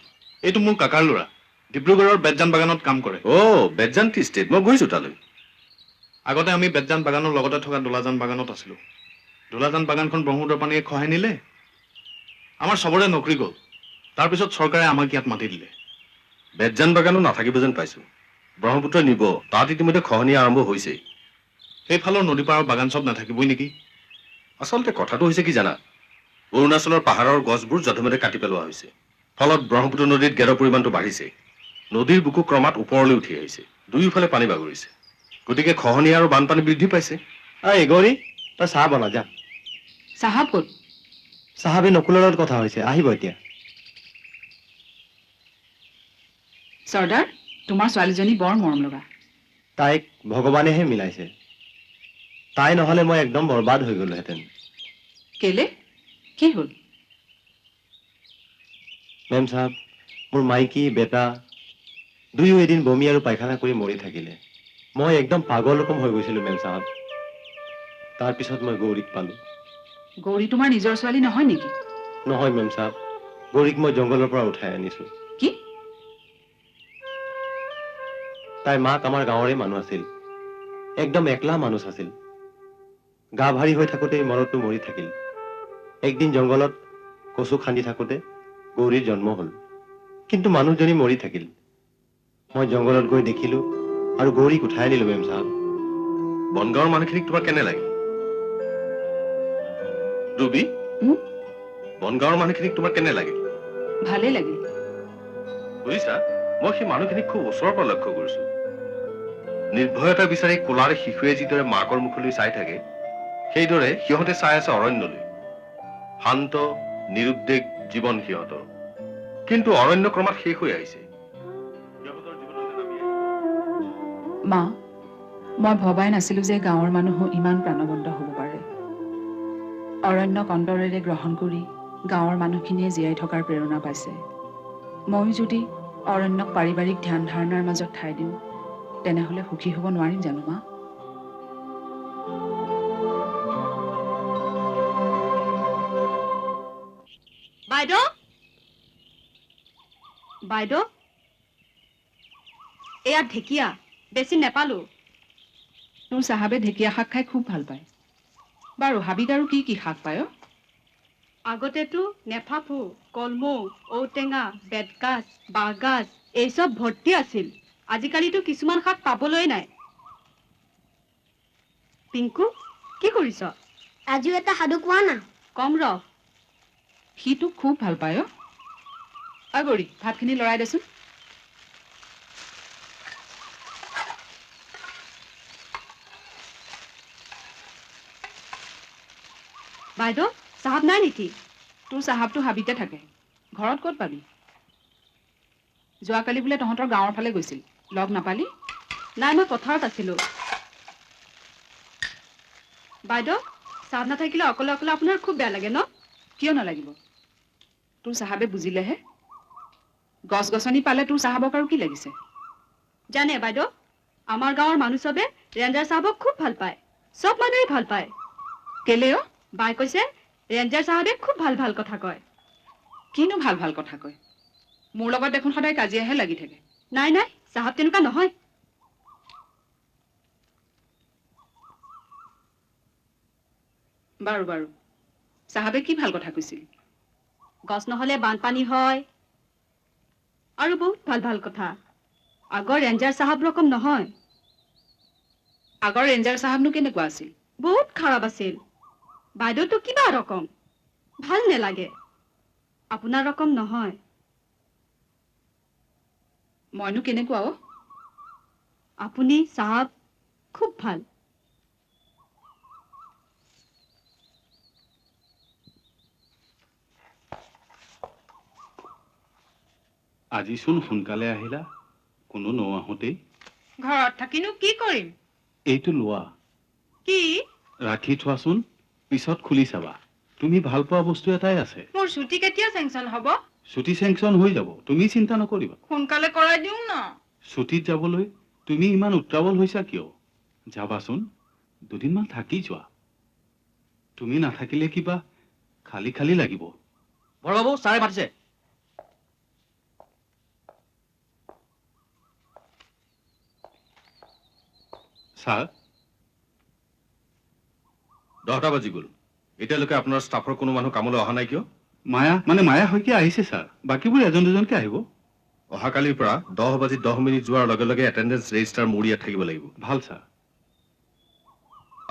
এইটো মোৰ কাকাৰ ল'ৰা। ডিব্ৰুগড়ৰ বেতজান বাগানত কাম কৰে। বেতজান টি ষ্টেট, মই গৈছো তালৈ। আগতে আমি বেতজান বাগানৰ লগতে থকা দোলাজান বাগানত আছিলো। দোলাজান বাগানখন ব্ৰহ্মপুত্ৰ পানীয়ে খহাই নিলে। আমাৰ চবৰে নকৰি গ'ল। তাৰপিছত চৰকাৰে আমাক ইয়াত মাতি দিলে। বেতজান বাগানো নাথাকিব যেন পাইছো। ব্ৰহ্মপুত্ৰ নিব, তাত ইতিমধ্যে খহনীয়া আৰম্ভ হৈছেই। সেইফালৰ নদী পাৰৰ বাগান চব নাথাকিবই নেকি? আচলতে কথাটো হৈছে কি জানা, অৰুণাচলৰ পাহাৰৰ গছবোৰ যধে-মধে কাটি পেলোৱা হৈছে। ফলত ব্ৰহ্মপুত্ৰ নদীত গেদৰ পৰিমাণটো বাঢ়িছে। নদীৰ বুকু ক্ৰমাৎ ওপৰলৈ উঠি আহিছে। দুয়োফালে পানী বাগৰিছে। গতিকে খহনীয়া আৰু বানপানী বৃদ্ধি পাইছে। এই গৌৰী, তই চাহ বনা যা। চাহাব ক'ত? চাহাবে নকুলৰ লগত কথা হৈছে, আহিব এতিয়া। চৰ্দাৰ, তোমাৰ ছোৱালীজনী বৰ মৰম লগা। তাইক ভগৱানেহে মিলাইছে। তাই নহ'লে মই একদম বৰবাদ হৈ গ'লোহেঁতেন। কেলে? কি হ'ল? মেম চাহাব, মোৰ মাইকী বেটা দুয়ো এদিন বমি আৰু পায়খানা কৰি মৰি থাকিলে। মই একদম পাগল ৰকম হৈ গৈছিলো মেম চাহাব। তাৰপিছত মই গৌৰীক পালো। গৌৰী তোমাৰ নিজৰ ছোৱালী নহয় নেকি? নহয় মেম চাহাব, গৌৰীক মই জংঘলৰ পৰা উঠাই আনিছো। কি? তাইৰ মাক আমাৰ গাঁৱৰে মানুহ আছিল। একদম একলা মানুহ আছিল। গা ভাৰী হৈ থাকোঁতে মৰতো মৰি থাকিল। একদিন জংঘলত কচু খান্দি থাকোঁতে গৌৰীৰ জন্ম হ'ল। কিন্তু মানুহজনী মৰি থাকিল। মই জংঘলত গৈ দেখিলো আৰু গৌৰীক উঠাই আনিলো মেম চাহাব। বনগাঁৱৰ মানুহখিনিক তোমাৰ কেনে লাগে? ৰুবি, বনগাঁৱৰ মানুহখিনিক তোমাৰ কেনে লাগে? ভালেই লাগিল। বুজিছা, মই সেই মানুহখিনিক খুব ওচৰৰ পৰা লক্ষ্য কৰিছো। নিৰ্ভয়তা বিচাৰি কোলাৰ শিশুৱে যিদৰে মাকৰ মুখলৈ চাই থাকে, সেইদৰে সিহঁতে চাই আছে অৰণ্যলৈ। শান্ত নিৰুদ্বেগ জীৱন সিহঁতৰ। কিন্তু অৰণ্য ক্ৰমাৎ শেষ হৈ আহিছে। মা, মই ভবাই নাছিলো যে গাঁৱৰ মানুহো ইমান প্ৰাণৱন্ত হ'ব পাৰে। অৰণ্যক অন্তৰেৰে গ্ৰহণ কৰি গাঁৱৰ মানুহখিনিয়ে জীয়াই থকাৰ প্ৰেৰণা পাইছে। ময়ো যদি অৰণ্যক পাৰিবাৰিক ধ্যান ধাৰণাৰ মাজত ঠাই দিওঁ, তেনেহ'লে সুখী হ'ব নোৱাৰিম জানো মা? বাইদেউ, বাইদেউ, এয়া ঢেকীয়া, বেছি নেপালো। তোৰ চাহাবে ঢেকীয়া শাক খাই খুব ভাল পায়। বাৰু হাবিত আৰু কি কি শাক পায়? আগতেতো নেফাফু, কলমৌ, ঔটেঙা, বেতগাজ, বাঁহগাজ এইসব ভৰ্তি আছিল। আজিকালিতো কিছুমান শাক পাবলৈ নাই। পিংকু, কি কৰিছ? আজিও এটা সাধু কোৱা না। কম ৰহ। সি তোক খুব ভাল পায় অ গৌৰী ভাতখিনি লৰাই দেচোন বাইদেউ চাহাব নাই নেকি তোৰ চাহাবটো হাবিতে থাকে ঘৰত ক'ত পাবি যোৱাকালি বোলে তহঁতৰ গাঁৱৰ ফালে গৈছিল লগ নাপালি নাই মই পথাৰত আছিলো বাইদেউ চাহাব নাথাকিলে অকলে অকলে আপোনাৰ খুব বেয়া লাগে ন কিয় নালাগিব তোৰ চাহাবে বুজিলেহে গছ গছনি পালে তোৰ চাহাবক আৰু কি লাগিছে জানে বাইদেউ আমাৰ গাঁৱৰ মানুহ চবে ৰেঞ্জাৰ চাহাবক খুব ভাল পায় চব মানুহেই ভাল পায় কেলে অ বাই কৈছে ৰেঞ্জাৰ চাহাবে খুব ভাল ভাল কথা কয় কিনো ভাল ভাল কথা কয় মোৰ লগত দেখোন সদায় কাজিয়াহে লাগি থাকে নাই নাই চাহাব তেনেকুৱা নহয় বাৰু বাৰু চাহাবে কি ভাল কথা কৈছিল গছ নহলে বানপানী হয় আৰু বহুত ভাল ভাল কথা আগৰ ৰেঞ্জাৰ চাহাব ৰকম নহয় আগৰ ৰেঞ্জাৰ চাহাবনো কেনেকুৱা আছিল বহুত খাৰাপ আছিল বাইদেউটো কিবা ৰকম ভাল নেলাগে আপোনাৰ ৰকম নহয় মইনো কেনেকুৱা অ আপুনি চাহাব খুব ভাল আজিচোন সোনকালে আহিলা কোনো নআহোঁতেই ঘৰত থাকিনো কি কৰিম এইটো লোৱা কি ৰাখি থোৱাচোন পিছত খুলি চাবা তুমি ভাল পোৱা বস্তু এটাই আছে মোৰ ছুটি কেতিয়া চেংচন হ'ব ছুটি চেংচন হৈ যাব তুমি চিন্তা নকৰিবা সোনকালে কৰাই দিওঁ ন ছুটিত যাবলৈ তুমি ইমান উত্ৰাৱল হৈছা কিয় যাবাচোন দুদিনমান থাকি যোৱা তুমি নাথাকিলে কিবা খালী খালী লাগিব বৰবাবু ছাৰে মাতিছে ছাৰ 10টা বাজি গ'ল এতিয়ালৈকে আপোনাৰ ষ্টাফৰ কোনো মানুহ কামলৈ অহা নাই কিয় মায়া শইকীয়া আহিছে ছাৰ বাকীবোৰ এজন দুজনকে আহিব অহাকালিৰ পৰা 10:10 যোৱাৰ লগে লগে এটেণ্ডেন্স ৰেজিষ্টাৰ মোৰ ইয়াত থাকিব লাগিব ভাল ছাৰ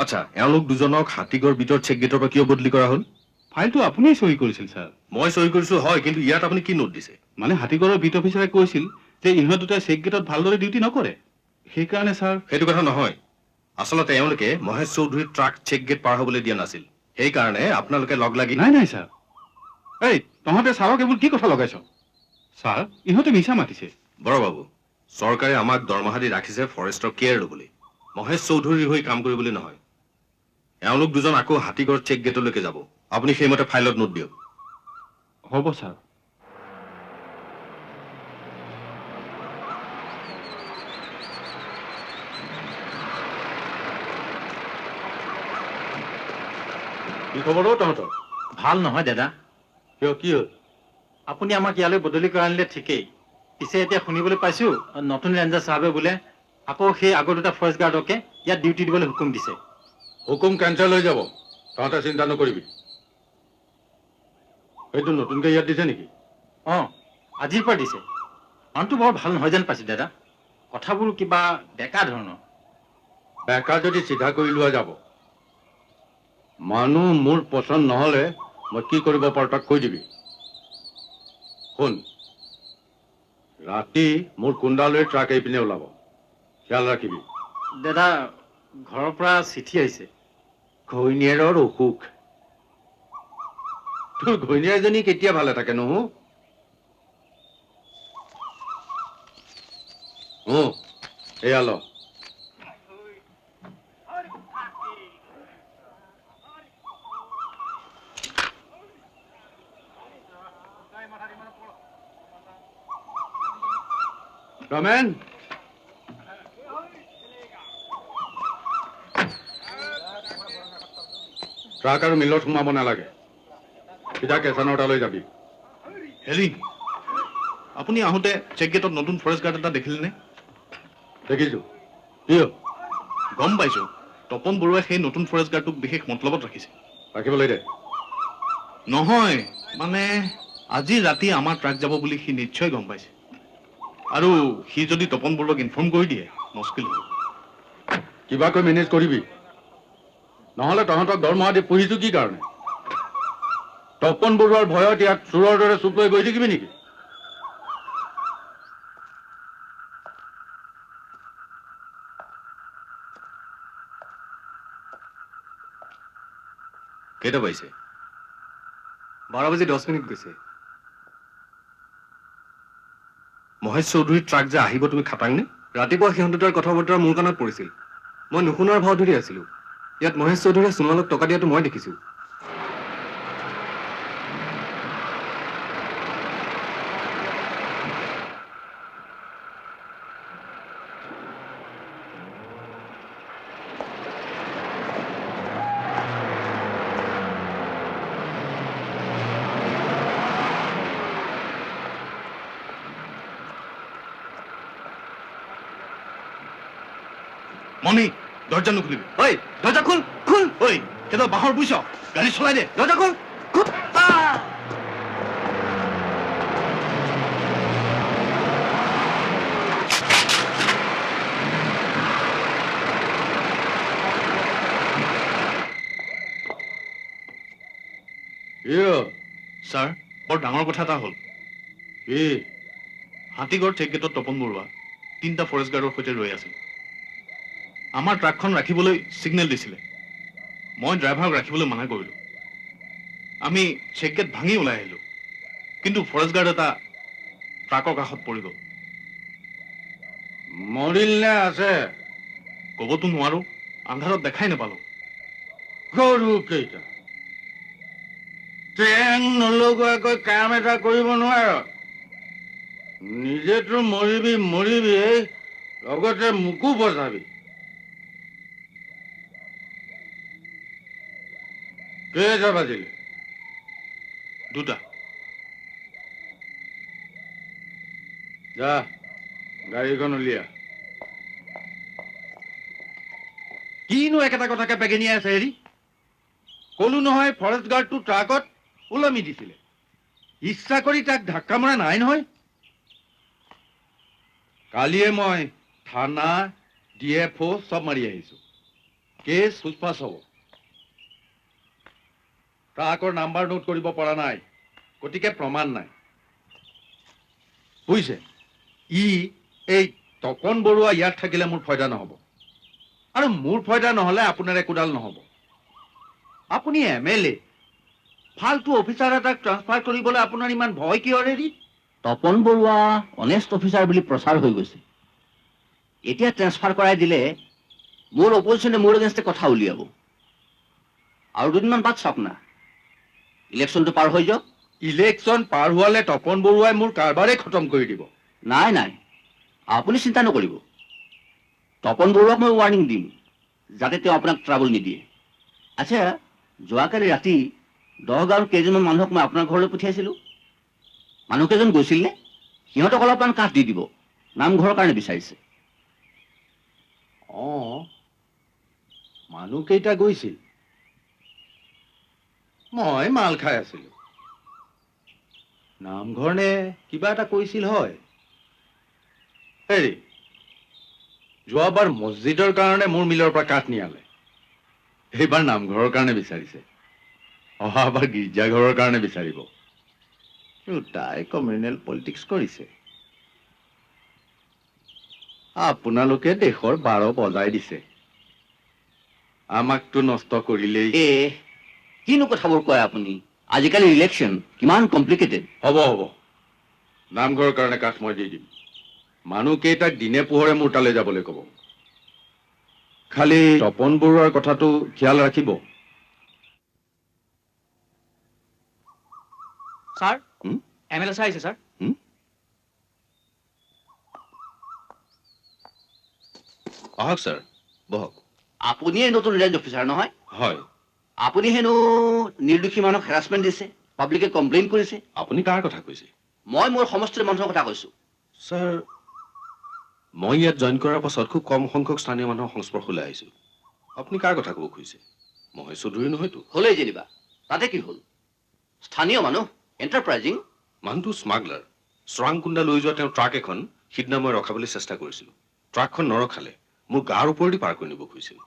আচ্ছা এওঁলোক দুজনক হাতীগড় ভিতৰত চেক গেটৰ পৰা কিয় বদলি কৰা হ'ল ফাইলটো আপুনিয়ে চহী কৰিছিল ছাৰ মই চহী কৰিছো হয় কিন্তু ইয়াত আপুনি কি নোট দিছে মানে হাতীগড়ৰ বিট অফিচাৰে কৈছিল যে ইহঁত দুটাই চেক গেটত ভালদৰে ডিউটি নকৰে সেইকাৰণে ছাৰ সেইটো কথা নহয় আচলতে এওঁলোকে মহেশ চৌধুৰীৰ ট্ৰাক চেক গেট পাৰ হ'বলৈ দিয়া নাছিল সেইকাৰণে আপোনালোকে লগ লাগি নাই নাই ছাৰ এই তহঁতে ছাৰক এইবোৰ কি কথা লগাইছ ছাৰ ইহঁতে মিছা মাতিছে বৰবাবু চৰকাৰে আমাক দৰমহা দি ৰাখিছে ফৰেষ্টৰ কেয়াৰ ল'বলৈ মহেশ চৌধুৰীৰ হৈ কাম কৰিবলৈ নহয় এওঁলোক দুজন আকৌ হাতীগড় চেক গেটলৈকে যাব আপুনি সেইমতে ফাইলত নোট দিয়ক হ'ব ছাৰ কি খবৰ তহঁতৰ ভাল নহয় দাদা কিয় কি হ'ল আপুনি আমাক ইয়ালৈ বদলি কৰা আনিলে ঠিকেই পিছে এতিয়া শুনিবলৈ পাইছো নতুন ৰেঞ্জাৰ চাহাবে বোলে আকৌ সেই আগৰ দুটা ফৰেষ্ট গাৰ্ডকে ইয়াত ডিউটি দিবলৈ হুকুম দিছে হুকুম কেঞ্চেল হৈ যাব তহঁতে চিন্তা নকৰিবি এইটো নতুনকৈ ইয়াত দিছে নেকি অঁ আজিৰ পৰা দিছে মানুহটো বৰ ভাল নহয় যেন পাইছো দাদা কথাবোৰ কিবা বেকা ধৰণৰ বেকা যদি চিধা কৰি লোৱা যাব মানুহ মোৰ পচন্দ নহ'লে মই কি কৰিব পাৰোঁ তাক কৈ দিবি শুন ৰাতি মোৰ কুণ্ডালৈ ট্ৰাক আহি পিনে ওলাব খেয়াল ৰাখিবি দাদা ঘৰৰ পৰা চিঠি আহিছে ঘৈণীয়েৰৰ অসুখ তোৰ ঘৈণীয়েৰজনী কেতিয়া ভালে থাকে নহো এয়া ল ৰমেন ট্ৰাক আৰু মিলত সোমাব নালাগে চিধা কেঁচানৰ তালৈ যাবি হেৰি আপুনি আহোঁতে চেক গেটত নতুন ফৰেষ্ট গাৰ্ড এটা দেখিলেনে দেখিছো কিয় গম পাইছো তপন বৰুৱাই সেই নতুন ফৰেষ্ট গাৰ্ডটোক বিশেষ মতলবত ৰাখিছে ৰাখিবলৈ দে নহয় মানে আজি ৰাতি আমাৰ ট্ৰাক যাব বুলি সি নিশ্চয় গম পাইছে আৰু সি যদি তপন বৰুৱাক ইনফৰ্ম কৰি দিয়ে মুস্কিল হ'ব কিবাকৈ মেনেজ কৰিবি নহ'লে তহঁতক দৰমহা দি পুহিছো কি কাৰণে তপন বৰুৱাৰ ভয়ত ইয়াত চোৰৰ দৰে চুপ হৈ গৈ থাকিবি নেকি? কেইটা পাইছে? 12:10 গৈছে। মহেশ চৌধুৰীৰ ট্ৰাক যে আহিব তুমি খাটাংনে? ৰাতিপুৱা সিহঁত দুটাৰ কথা বতৰা মোৰ কাণত পৰিছিল। মই নুশুনাৰ ভাও ধৰি আছিলো। ইয়াত মহেশ চৌধুৰীয়ে সোণালক টকা দিয়াটো মই দেখিছো। মণি দরজা নুখুলিবি। ঐ দরজা খুল খুল। ওই কেদাল বাহর বুঝছ গাড়ি চলাই দে। দরজা খুল খুল। স্যার বৰ ডাঙৰ কথা এটা হ'ল। হাতীগড় চেক গেটত তপন বৰুৱা 3টা ফৰেষ্ট গাৰ্ডৰ সৈতে ৰৈ আছিল। আমাৰ ট্ৰাকখন ৰাখিবলৈ ছিগনেল দিছিলে। মই ড্ৰাইভাৰক ৰাখিবলৈ মানা কৰিলোঁ। আমি চেক গেট ভাঙি ওলাই আহিলোঁ, কিন্তু ফৰেষ্ট গাৰ্ড এটা ট্ৰাকৰ কাষত পৰি গ'ল। মৰিল নে আছে? ক'বতো নোৱাৰো, আন্ধাৰত দেখাই নাপালোঁ। গৰু কেইটা ট্ৰেং নলগোৱাকৈ কাম এটা কৰিব নোৱাৰ। নিজেতো মৰিবি মৰিবি, লগতে মোকো বচাবি। কেইটা বাজিলে? 2টা। যা গাড়ীখন উলিয়া। কিনো একেটা কথাকে পেগেনিয়াই আছে হেৰি? কলো নহয় ফৰেষ্ট গাৰ্ডটো ট্ৰাকত ওলমি দিছিলে। ইচ্ছা কৰি তাক ধাক্কা মৰা নাই নহয়। কালিয়ে মই থানা DFO চব মাৰি আহিছো। কেছ সুস্পাছ হ'ব। ট্ৰাকৰ নাম্বাৰ নোট কৰিব পৰা নাই, গতিকে প্ৰমাণ নাই। বুজিছে? এই তপন বৰুৱা ইয়াত থাকিলে মোৰ ফাইদা নহ'ব, আৰু মোৰ ফাইদা নহ'লে আপোনাৰ একোডাল নহ'ব। আপুনি MLA, ফাল্টু অফিচাৰ এটাক ট্ৰান্সফাৰ কৰিবলৈ আপোনাৰ ইমান ভয় কিয় হেৰি? তপন বৰুৱা অনেষ্ট অফিচাৰ বুলি প্ৰচাৰ হৈ গৈছে। এতিয়া ট্ৰেন্সফাৰ কৰাই দিলে মোৰ অপজিশ্যনে মোৰ এগেইনষ্টে কথা উলিয়াব। আৰু 2 দিনমান বাদ চাওক না, ইলেকশ্যনটো পাৰ হৈ যাওক। ইলেকশ্যন পাৰ হোৱালে তপন বৰুৱাই মোৰ কাৰবাৰেই খতম কৰি দিব। নাই নাই, আপুনি চিন্তা নকৰিব। তপন বৰুৱাক মই ৱাৰ্ণিং দিম, যাতে তেওঁ আপোনাক ট্ৰাবল নিদিয়ে। আচ্ছা, যোৱাকালি ৰাতি 10 গাঁৱৰ কেইজনমান মানুহক মই আপোনাৰ ঘৰলৈ পঠিয়াইছিলোঁ। মানুহকেইজন গৈছিল নে? সিহঁতক অলপমান কাঠ দি দিব, নামঘৰৰ কাৰণে বিচাৰিছে। মানুহকেইটা গৈছিল, মই মাল খাই আছিলো। নামঘৰ নে কিবা এটা কৈছিল হয়। হেৰি, যোৱাবাৰ মছজিদৰ কাৰণে মোৰ মিলৰ পৰা কাঠ নিয়ালে, এইবাৰ নামঘৰৰ কাৰণে বিচাৰিছে। অহাবাৰ গীৰ্জাঘৰৰ কাৰণে বিচাৰিব। দুটাই কমিউনেল পলিটিক্স কৰিছে। আপোনালোকে দেশৰ 12 বজাই দিছে, আমাকতো নষ্ট কৰিলেই। কিনো কথাবোৰ কয় আপুনি? আজিকালি ইলেকশ্যন কিমান কমপ্লিকেটেড। হ'ব হ'ব, নামঘৰৰ কাৰণে কাঠ মই দি দিম। মানুহকেইটাক দিনে পোহৰে মোৰ তালৈ যাবলৈ ক'ব। খালি তপন বৰুৱাৰ কথাটো খিয়াল ৰাখিব। স্যাৰ, MLA ছাৰ আহিছে স্যাৰ। আহক ছাৰ, বহক। আপুনিয়ে নতুন ৰেঞ্জ অফিচাৰ নহয়? হয়। আপুনি হেনো নিৰ্দোষী মানুহক হেৰাছমেণ্ট দিছে, পাব্লিকে কমপ্লেইন কৰিছে। আপুনি কাৰ কথা কৈছে? মই মোৰ সমষ্টিৰ মানুহৰ কথা কৈছো। ছাৰ, মই ইয়াত জইন কৰাৰ পাছত খুব কম সংখ্যক স্থানীয় মানুহৰ সংস্পৰ্শলৈ আহিছো। আপুনি কাৰ কথা ক'ব খুজিছে? মহেশ চৌধুৰী নহয়তো? হ'লেই যেনিবা, তাতে কি হ'ল? স্থানীয় মানুহ, এণ্টাৰপ্ৰাইজিং। মানুহটো স্মাগলাৰ। চোৰাংকুণ্ডা লৈ যোৱা তেওঁৰ ট্ৰাক এখন সিদিনা মই ৰখাবলৈ চেষ্টা কৰিছিলো। ট্ৰাকখন নৰখালে মোৰ গাৰ ওপৰেদি পাৰ কৰি নিব খুজিছিল।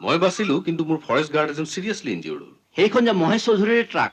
মই বাচিলো, কিন্তু মোৰ ফৰেষ্ট গাৰ্ড এজন চিৰিয়াছলি ইনজিয়ৰ্ড হ'ল। সেইখন যে মহেশ চৌধুৰীৰ ট্ৰাক,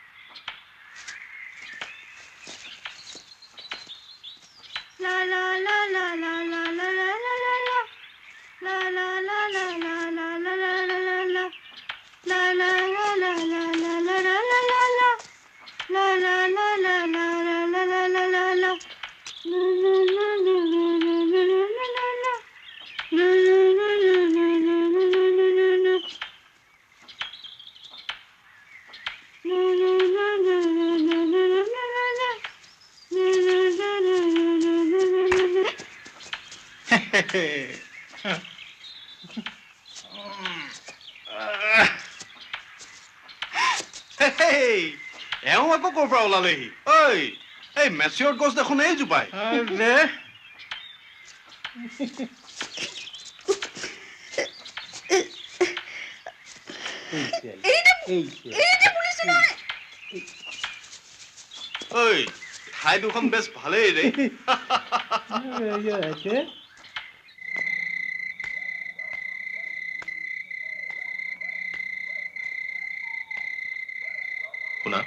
এওঁ আকৌ ক'ৰ পৰা ওলালেহি ঐ এই মেচিয়ৰ গছ দেখোন এইজোপাই ঐ ঠাই দুখন বেছ ভালেই ৰে শুনা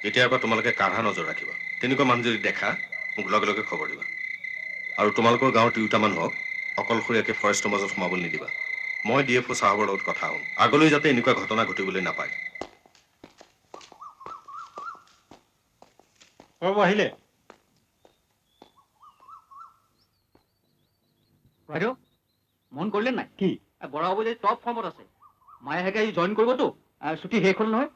এতিয়াৰ পৰা তোমালোকে কাঢ়া নজৰ ৰাখিবা তেনেকুৱা মানুহ যদি দেখা মোক লগে লগে খবৰ দিবা আৰু তোমালোকৰ গাঁৱৰ তিৰোতা মানুহক অকলশৰীয়াকৈ ফৰেষ্টৰ মাজত সোমাবলৈ নিদিবা মই DFO চাহাবৰ লগত কথা হ'ম আগলৈ যাতে এনেকুৱা ঘটনা ঘটিবলৈ নাপায় আহিলে বাইদেউ মন কৰিলে নাই কি বৰাবাবু যে টপ ফৰ্মত আছে মায়ে হেগে জইন কৰিবতো ছুটি শেষ হ'ল নহয়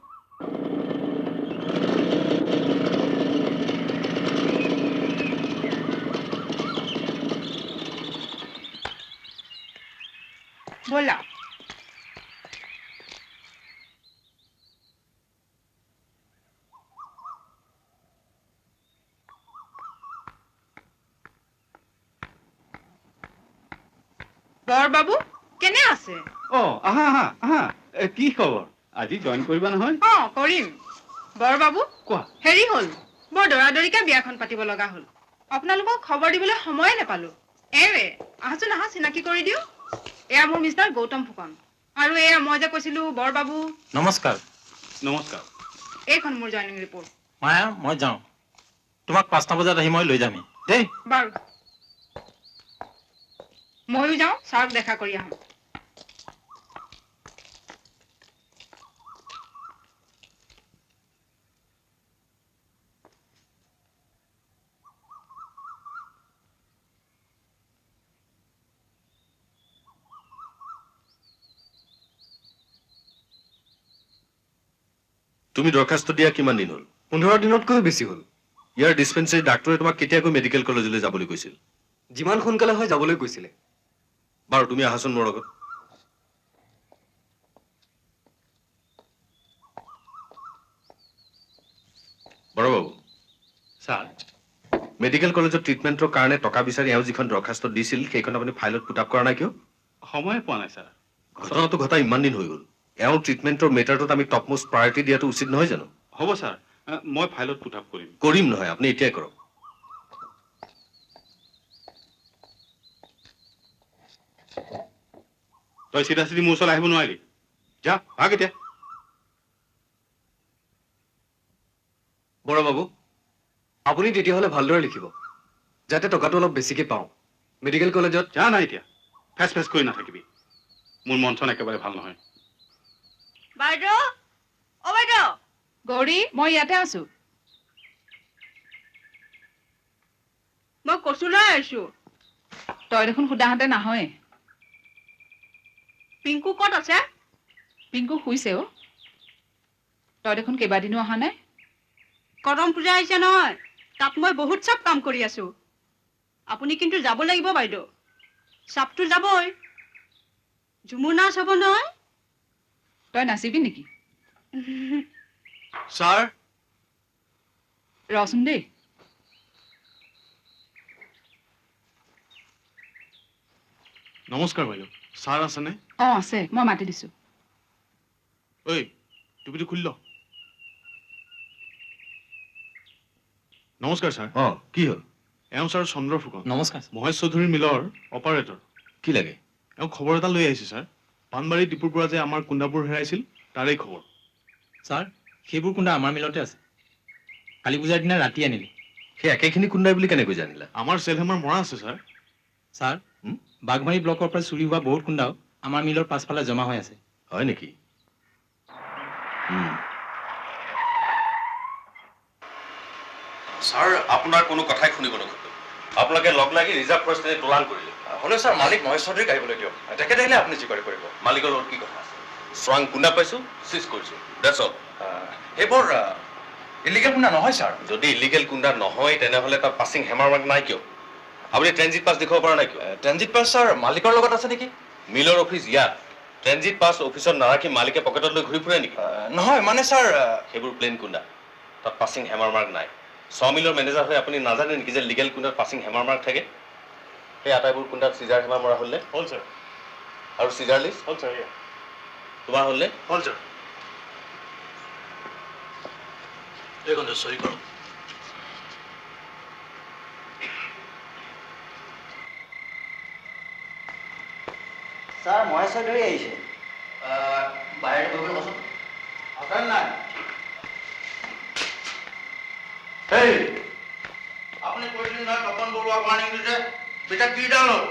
ব'লা বৰবাবু কেনে আছে আহা আহা আহা কি খবৰ আজি জইন কৰিবা নহয় কৰিম বৰবাবু কোৱা হেৰি হ'ল বৰ দৌৰাদৌৰিকে বিয়াখন পাতিব লগা হ'ল আপোনালোকক খবৰ দিবলৈ সময়ে নাপালো আহাচোন আহা চিনাকি কৰি দিওঁ এয়া মোৰ মিষ্টাৰ গৌতম ফুকন আৰু এয়া মই যে কৈছিলো বৰবাবু নমস্কাৰ নমস্কাৰ এইখন মোৰ জইনিং ৰিপৰ্ট মায়া মই যাওঁ তোমাক 5টা বজাত আহি মই লৈ যামহি দেই বাৰু ময়ো যাওঁ ছাৰক দেখা কৰি আহোঁ তুমি দৰখাস্ত দিয়া কিমান দিন হ'ল 15 দিনতকৈ বেছি হ'ল ইয়াৰ ডিস্পেন্সাৰী ডাক্তৰে তোমাক কেতিয়াকৈ মেডিকেল কলেজলৈ যাবলৈ কৈছিল যিমান সোনকালে হয় যাবলৈ কৈছিলে বাৰু তুমি আহাচোন মোৰ লগত বৰবাবু ছাৰ মেডিকেল কলেজত ট্ৰিটমেণ্টৰ কাৰণে টকা বিচাৰি এওঁ যিখন দৰখাস্ত দিছিল সেইখন আপুনি ফাইলত পুট আপ কৰা নাই কিয় সময়ে পোৱা নাই ছাৰ ঘটনাটো ঘটা ইমান দিন হৈ গ'ল এওঁ ট্ৰিটমেণ্টৰ মেটাৰটোত আমি টপ মোষ্ট প্ৰায়ৰিটি দিয়াটো উচিত নহয় জানো হ'ব ছাৰ মই ফাইলত পুট আপ কৰিম কৰিম নহয় আপুনি এতিয়াই কৰক তই চিধা চিধি মোৰ ওচৰলৈ আহিব নোৱাৰিলি যা ভাগ এতিয়া বৰবাবু আপুনি তেতিয়াহ'লে ভালদৰে লিখিব যাতে টকাটো অলপ বেছিকে পাওঁ মেডিকেল কলেজত যা নাই এতিয়া ফেচ ফেচ কৰি নাথাকিবি মোৰ মন চন একেবাৰে ভাল নহয় বাইদেউ অ বাইদেউ গৌৰী মই ইয়াতে আছো মই কচু লৈ আহিছো তই দেখোন সুদাহাতে নাহয় পিংকু ক'ত আছে পিংকু শুইছে তই দেখোন কেইবাদিনো অহা নাই কৰম পূজা আহিছে নহয় তাত মই বহুত চাপ কাম কৰি আছো আপুনি কিন্তু যাব লাগিব বাইদেউ চাপটো যাবই ঝুমুৰ নাচ হ'ব নহয় তই নাচিবি নেকি ছাৰ ৰচোন দেই নমস্কাৰ বাইদেউ ছাৰ আছেনে আছে মই মাতি দিছো ঐ টুপিটো খুলি ল নমস্কাৰ ছাৰ কি হ'ল এওঁ ছাৰ চন্দ্ৰ ফুকন নমস্কাৰ মহেশ চৌধুৰী মিলৰ অপাৰেটৰ কি লাগে এওঁ খবৰ এটা লৈ আহিছে ছাৰ পাণবাৰী ডিপুৰ পৰা যে আমাৰ কুন্দাবোৰ হেৰাইছিল তাৰেই খবৰ ছাৰ সেইবোৰ কুণ্ডা আমাৰ মিলতে আছে কালি পূজাৰ দিনা ৰাতি আনিলে সেই একেখিনি কুণ্ডাই বুলি কেনেকৈ জানিলা আমাৰ চেলহেমাৰ মৰা আছে ছাৰ ছাৰ বাঘমাৰী ব্লকৰ পৰা চুৰি হোৱা বহুত কুণ্ডাও আমাৰ মিলৰ পাছফালে জমা হৈ আছে হয় নেকি ছাৰ আপোনাৰ কোনো কথাই শুনিব নোখোজো আপোনালোকে লগ লাগি ৰিজাৰ্ভ ফৰেষ্টে দোলান কৰিলে হ'লেও ছাৰ মালিক মহেশ চৌধুৰীক আহিবলৈ দিয়ক তেখেতে আহিলে আপুনি যি কৰে কৰিব মালিকৰ লগত কি কথা আছে চোৰাং কুণ্ডা পাইছো চিজ কৰিছো দেটছ অল এইবোৰ ইলিগেল কুণ্ডা নহয় ছাৰ যদি ইলিগেল কুণ্ডা নহয় তেনেহ'লে তাত পাছিং হেমাৰ মাৰ্ক নাই কিয় আপুনি ট্ৰেনজিট পাছ দেখুৱাব পৰা নাই কিয়? ট্ৰেনজিট পাছ ছাৰ মালিকৰ লগত আছে নেকি? মিলৰ অফিচ ইয়াত। ট্ৰেনজিট পাছ অফিচত নাৰাখি মালিকে পকেটত লৈ ঘূৰি ফুৰে নেকি? নহয় মানে ছাৰ সেইবোৰ প্লেন কুণ্ডা। তাত পাছিং হেমাৰ মাৰ্ক নাই। মিলৰ মেনেজাৰ হৈ আপুনি নাজানে নেকি যে লিগেল কুণ্ডাত পাছিং হেমাৰ মাৰ্ক থাকে? সেই আটাইবোৰ কুণ্ডাত চিজাৰ হেমাৰ মৰা হ'লনে? হ'ল ছাৰ, আৰু চিজাৰ লিষ্ট হ'ল ছাৰ, তোমাৰ হ'লনে? হ'ল ছাৰ। এইখন চহী কৰক। ছাৰ মহেশ চৌধুৰী আহিছে বাহিৰত গৈ বচোন আছে নাই? হেই, আপুনি কৈছিল নহয় তপন বৰুৱা ৱাৰ্ণিং দিছে, পিছে কি ডাল হ'ল?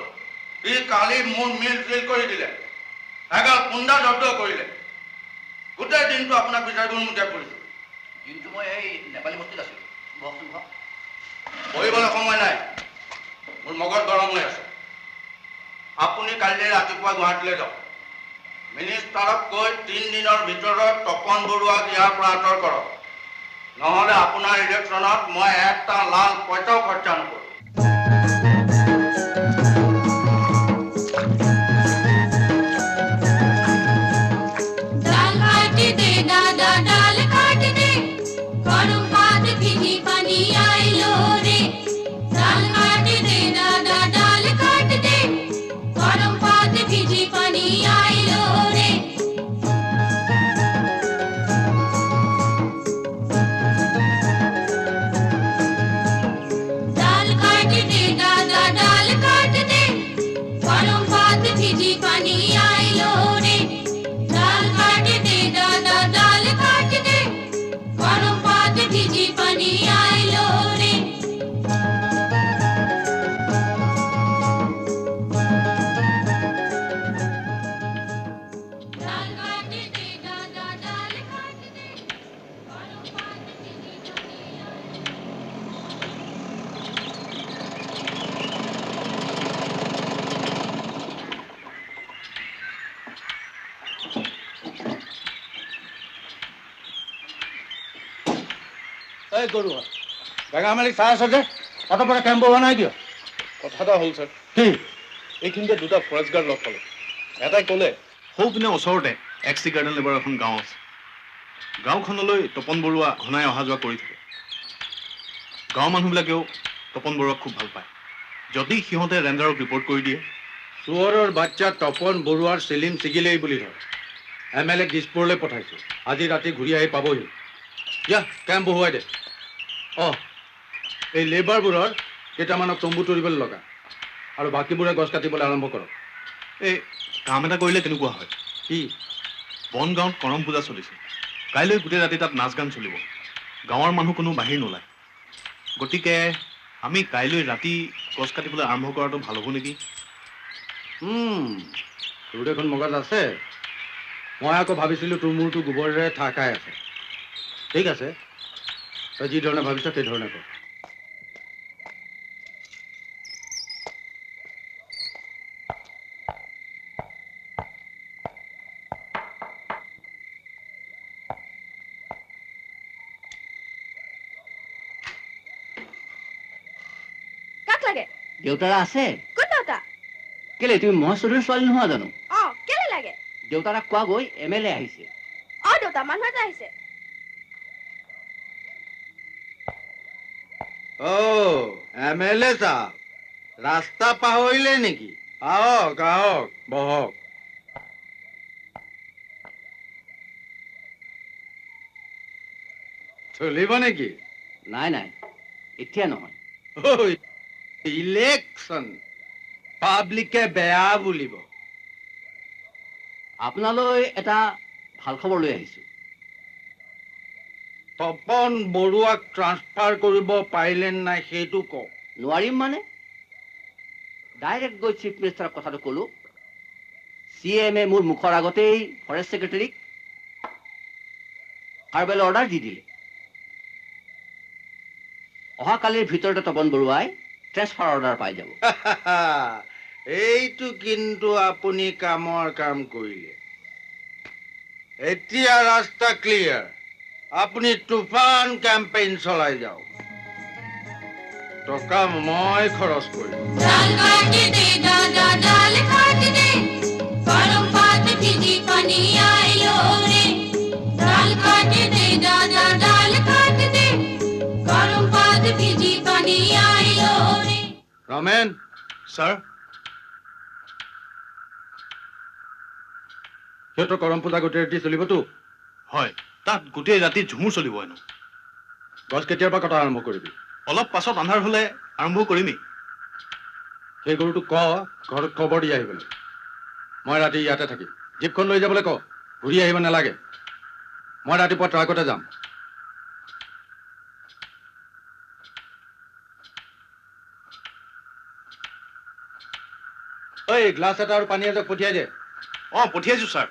ই কালি মোৰ মিল চিল কৰি দিলে, এগাল কুণ্ডা জব্দ কৰিলে। গোটেই দিনটো আপোনাক বিচাৰিব মুঠে কৰিছোঁ। দিনটো মই এই নেপালী বস্তিত আছিলোঁ বহকচোন বহক পঢ়িবলৈ সময় নাই, মোৰ মগজ গৰম হৈ আছে। আপুনি কাইলৈ ৰাতিপুৱা গুৱাহাটীলৈ যাওক। মিনিষ্টাৰক কৈ 3 দিনৰ ভিতৰত তপন বৰুৱাক ইয়াৰ পৰা আঁতৰ কৰক, নহ'লে আপোনাৰ ইলেকশ্যনত মই এটা লাল পইচাও খৰচা নকৰোঁ। डाल काट दे दादा डाल काट दे गरम भात भिजी पानी आइलो रे डाल काट दे दादा डाल काट दे गरम भात भिजी पानी आइलो रे डाल काट दे दादा डाल काट दे गरम भात भिजी पानी आइलो रे डाल काट दे दादा डाल काट दे गरम भात भिजी पानी आइलो रे डाल काट दे दादा डाल काट दे गरम भात भिजी पानी आइलो এই গৰুৱা বেঙামালি চাই আছে যে তাতে পৰা কেম্প হোৱা নাই কিয়? কথা এটা হ'ল ছাৰ, কি? এইখিনিতে দুটা ফৰেষ্ট গাৰ্ড লগ পালোঁ। এটাই ক'লে সৌপিনে ওচৰতে XT গাৰ্ডেন লেবাৰ এখন গাঁও আছে। গাঁওখনলৈ তপন বৰুৱা ঘনাই অহা যোৱা কৰি থাকে। গাঁৱৰ মানুহবিলাকেও তপন বৰুৱাক খুব ভাল পায়। যদি সিহঁতে ৰেঞ্জাৰক ৰিপৰ্ট কৰি দিয়ে, চোৰৰ বাচ্চা তপন বৰুৱাৰ চিলিম ছিগিলেই বুলি ধৰ। MLA দিছপুৰলৈ পঠাইছোঁ, আজি ৰাতি ঘূৰি আহি পাবহি। যা কেম্প বহুৱাই দে। এই লেবাৰবোৰৰ কেইটামানক তম্বু তৰিবলৈ লগা, আৰু বাকীবোৰে গছ কাটিবলৈ আৰম্ভ কৰক। এই কাম এটা কৰিলে কেনেকুৱা হয়? কি? বনগাঁৱত কৰম পূজা চলিছে। কাইলৈ গোটেই ৰাতি তাত নাচ গান চলিব। গাঁৱৰ মানুহ কোনো বাহিৰ নোলায়। গতিকে আমি কাইলৈ ৰাতি গছ কাটিবলৈ আৰম্ভ কৰাটো ভাল হ'ব নেকি? তোৰ দেখোন মগজ আছে। মই আকৌ ভাবিছিলোঁ তোৰ মূৰটো গোবৰেৰে ঠাহ খাই আছে। ঠিক আছে, তই যি ধৰণে ভাবিছ সেইধৰণে কৰ। কাক লাগে? দেউতাৰা আছে কোন দেউতা? কেলে তুমি মহেশ চৌধুৰীৰ ছোৱালী নোহোৱা জানো? কেলে লাগে? দেউতাৰাক কোৱা গৈ MLA আহিছে। দেউতা মানুহ এটা আহিছে। MLA সাহেব, ৰাস্তা পাহৰিলে নেকি? আহক আহক, বহক। চলিব নেকি? নাই নাই, এতিয়া নহয়। ইলেকশ্যন পাব্লিকে বেয়া বুলিব। আপোনালৈ এটা ভাল খবৰ লৈ আহিছো। তপন বৰুৱাক ট্ৰান্সফাৰ কৰিব পাৰিলে নাই সেইটো কওক। নোৱাৰিম মানে ডাইৰেক্ট গৈ চিফ মিনিষ্টাৰক কথাটো ক'লো। CMে মোৰ মুখৰ আগতেই ফৰেষ্ট ছেক্ৰেটাৰীক হাৰ্বেল অৰ্ডাৰ দি দিলে। অহাকালিৰ ভিতৰতে তপন বৰুৱাই ট্ৰেন্সফাৰ অৰ্ডাৰ পাই যাব। এইটো কিন্তু আপুনি কামৰ কাম কৰিলে। এতিয়া ৰাস্তা ক্লিয়াৰ। আপুনি তুফান কেম্পেইন চলাই যাওক। টকা মই খৰচ কৰিম। ডাল কাটি দে দাদা ডাল কাটি দে গরম ভাত ভিজি পানি আইলো রে ডাল কাটি দে দাদা ডাল কাটি দে গরম ভাত ভিজি পানি আইলো রে ৰমেন, ছাৰ সিহঁতৰ কৰম পূজা গোটেই ৰাতি চলিবতো? হয়, তাত গোটেই ৰাতি ঝুমুৰ চলিব হেনো। গছ কেতিয়াৰ পৰা কটা আৰম্ভ কৰিবি? অলপ পাছত আন্ধাৰ হ'লে আৰম্ভ কৰিমেই। সেই গৰুটোক ক ঘৰত খবৰ দি আহিবলৈ। মই ৰাতি ইয়াতে থাকিম। জীপখন লৈ যাবলৈ ক, ঘূৰি আহিব নালাগে। মই ৰাতিপুৱা ট্ৰাকতে যাম। ঐ, গ্লাছ এটা আৰু পানী এজক পঠিয়াই দে। অঁ, পঠিয়াইছোঁ ছাৰ।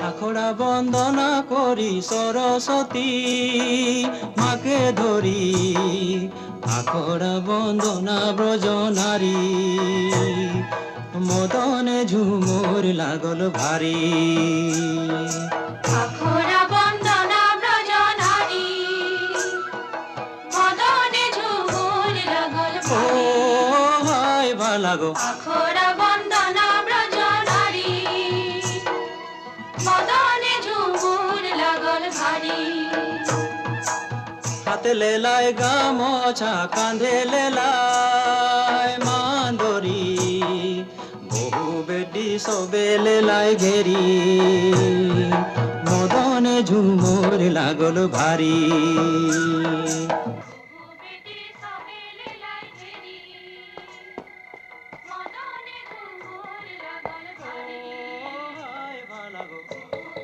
আখৰা বন্দনা কৰি সৰস্বতী মাকে ধৰি আখৰা বন্দনা ব্ৰজ নাৰী মদনে ঝুমুৰ লাগল ভাৰী আখৰা বন্দনা ব্রজ নারী মদনে ঝুমুর লাগল ও ভারী হাই ভালাগো আখরা বন্দনা ব্রজ নারী মদনে ঝুমুর লাগল ভারী হাতে লেলাই গামোছা কান্ধে লেলাই মান্দরি বহু বেটি সবে লেলাই ঘেরি মদনে ঝুমুর লাগল ভারী বেটি সবে লীলাই ঘেরি মদনে ঝুমুর লাগল ভারী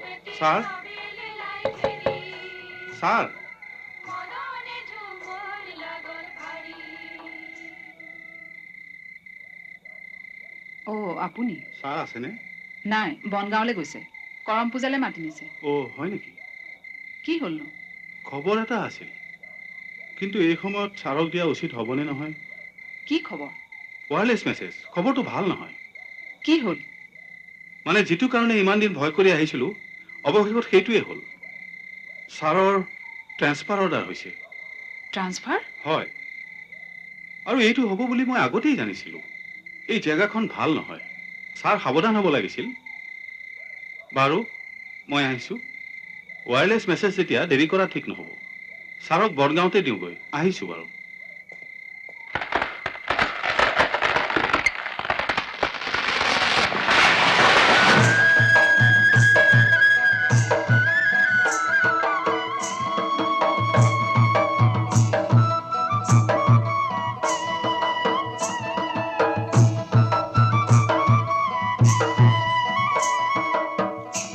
বেটি স্যার? সবে লীলাই ঘেরি ছাৰ, মদনে ঝুমুৰ লাগল ভাৰী অ' আপুনি? ছাৰ আছেনে? নাই, বনগাঁৱলৈ গৈছে। কৰম পূজালৈ মাতি নিছে। অ' হয় নেকি? কি হ'লনো? খবৰ এটা আছিল, কিন্তু এই সময়ত ছাৰক দিয়া উচিত হ'বনে নহয়? কি খবৰ? Wireless message. খবৰটো ভাল নহয়। কি হ'ল? মানে যিটো কাৰণে ইমান দিন ভয় কৰি আহিছিলোঁ, অৱশেষত সেইটোৱে হ'ল। ছাৰৰ ট্ৰেন্সফাৰ অৰ্ডাৰ হৈছে। ট্ৰান্সফাৰ? হয়, আৰু এইটো হ'ব বুলি মই আগতেই জানিছিলোঁ। এই জেগাখন ভাল নহয়, ছাৰ সাৱধান হ'ব লাগিছিল। বাৰু, মই আহিছোঁ। ৱায়াৰলেছ মেছেজ যেতিয়া দেৰি কৰা ঠিক নহ'ব। ছাৰক বনগাঁৱতে দিওঁগৈ। আহিছোঁ বাৰু।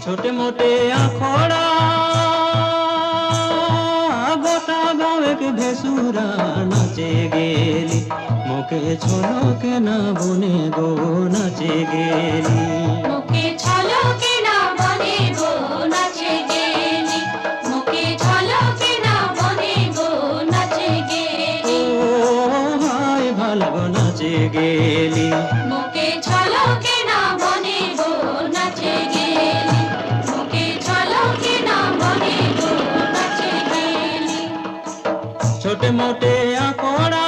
छोटे मोटे आखड़ा गोटा गाँव के भेसुरा नाचे गेली मोके छोलो के ना बने गो नाचे गेली মুখে ছলকে না বনে গো নাচে গেলি মুখে ছলকে না বনে গো নাচে গেলি ओ हाय গেলি মুখে ঝলকে না বনে গো নাচে গেলি মুখে ঝলকে না বনে গো নাচে গেলি ছোটে মোটে আকড়া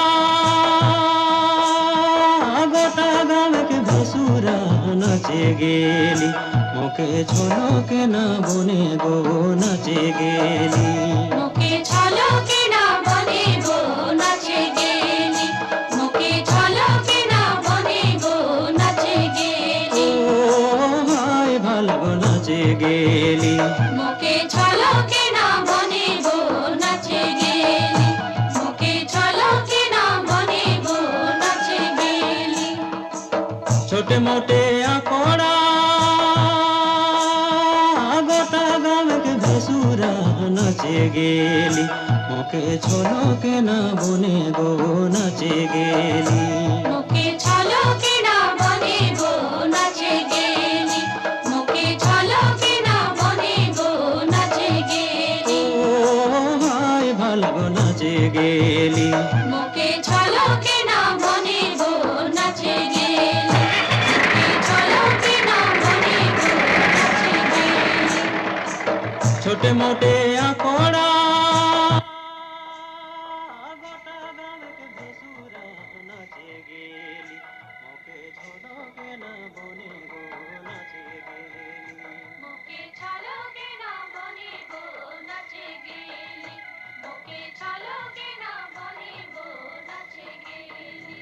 গোটা গাঁকে ভসুরা নাচে গেলি মুখে ঝলকে না বনে গো নাচে গেলি মুখে ঝলকে না বনে গো নাচে গেলি মুখে ঝলকে না বনে গো নাচে গেলি হায় ভালো নাচে গেলি মুখে ঝলকে না বনে গো নাচে গেলি মুখে ঝলকে না বনে গো নাচে গেলি ছোটে মোটে আকড়া গোটা গাঁকে ভসুরা নাচে গেলি মুখে ঝলকে না বনে গো নাচে গেলি মুখে ঝলকে না বনে গো নাচে গেলি মুখে ঝলকে না বনে গো নাচে গেলি হায় ভালো নাচে গেলি মুখে ঝলকে না বনে গো নাচে গেলি মুখে ঝলকে না বনে গো নাচে গেলি ছোটে মোটে আকড়া নাচে গেলি মুখে ঝলকে না বনে গো নাচে গেলি মুখে ঝলকে না বনে গো নাচে গেলি মুখে ঝলকে না বনে গো নাচে গেলি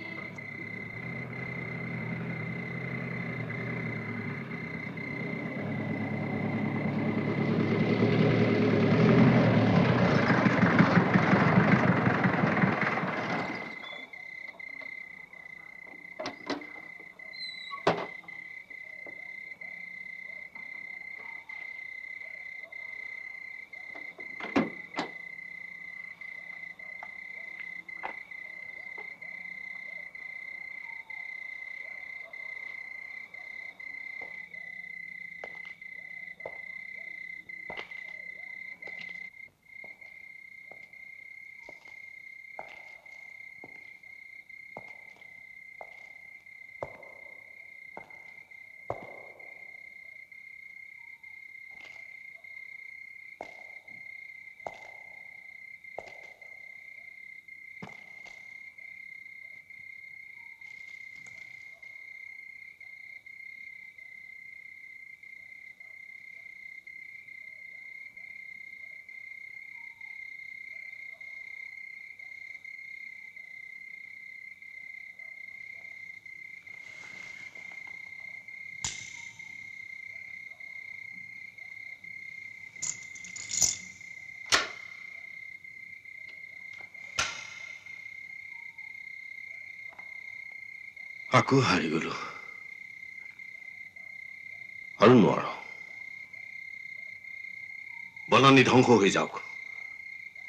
আকৌ হাৰি গলো আৰু নোৱাৰো বনানী ধ্বংস হৈ যাওক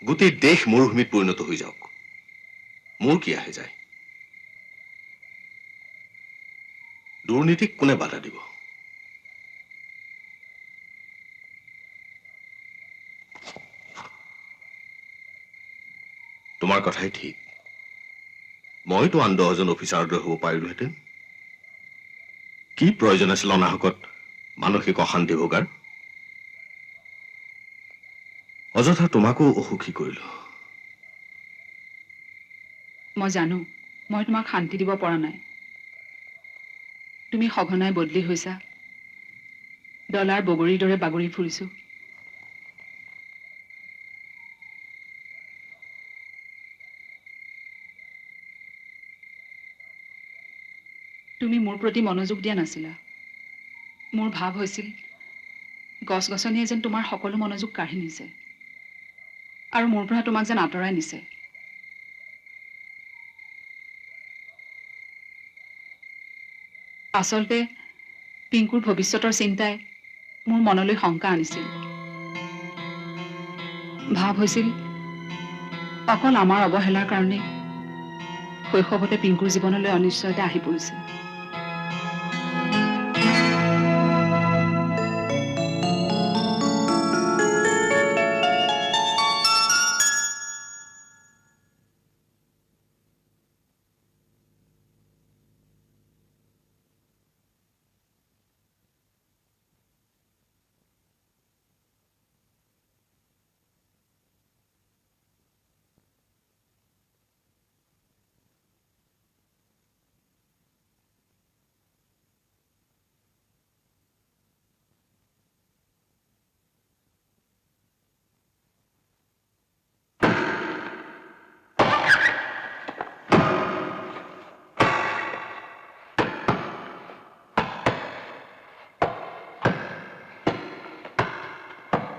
গোটেই দেশ মৰুভূমিত পৰিণত হৈ যাওক মোৰ কি আহে যায় দুৰ্নীতিক কোনে বাধা দিব তোমাৰ কথাই ঠিক মইতো আন 10জন অফিচাৰৰ দৰে হ'ব পাৰিলোহেঁতেন কি প্ৰয়োজন আছিল অনাহকত মানসিক অশান্তি ভোগাৰ অযথা তোমাকো অসুখী কৰিলো মই জানো মই তোমাক শান্তি দিব পৰা নাই তুমি সঘনাই বদলি হৈছা ডলাৰ বগৰীৰ দৰে বাগৰি ফুৰিছো তুমি মোৰ প্ৰতি মনোযোগ দিয়া নাছিলা মোৰ ভাৱ হৈছিল গছ-গছনিয়ে যেন তোমাৰ সকলো মনোযোগ কাঢ়ি নিছে আৰু মোৰ পৰা তোমাক যেন আঁতৰাই নিছে আচলতে পিংকুৰ ভৱিষ্যতৰ চিন্তাই মোৰ মনলৈ শংকা আনিছিল ভাৱ হৈছিল অকল আমাৰ অৱহেলাৰ কাৰণে শৈশৱতে পিংকুৰ জীৱনলৈ অনিশ্চয়তা আহি পৰিছে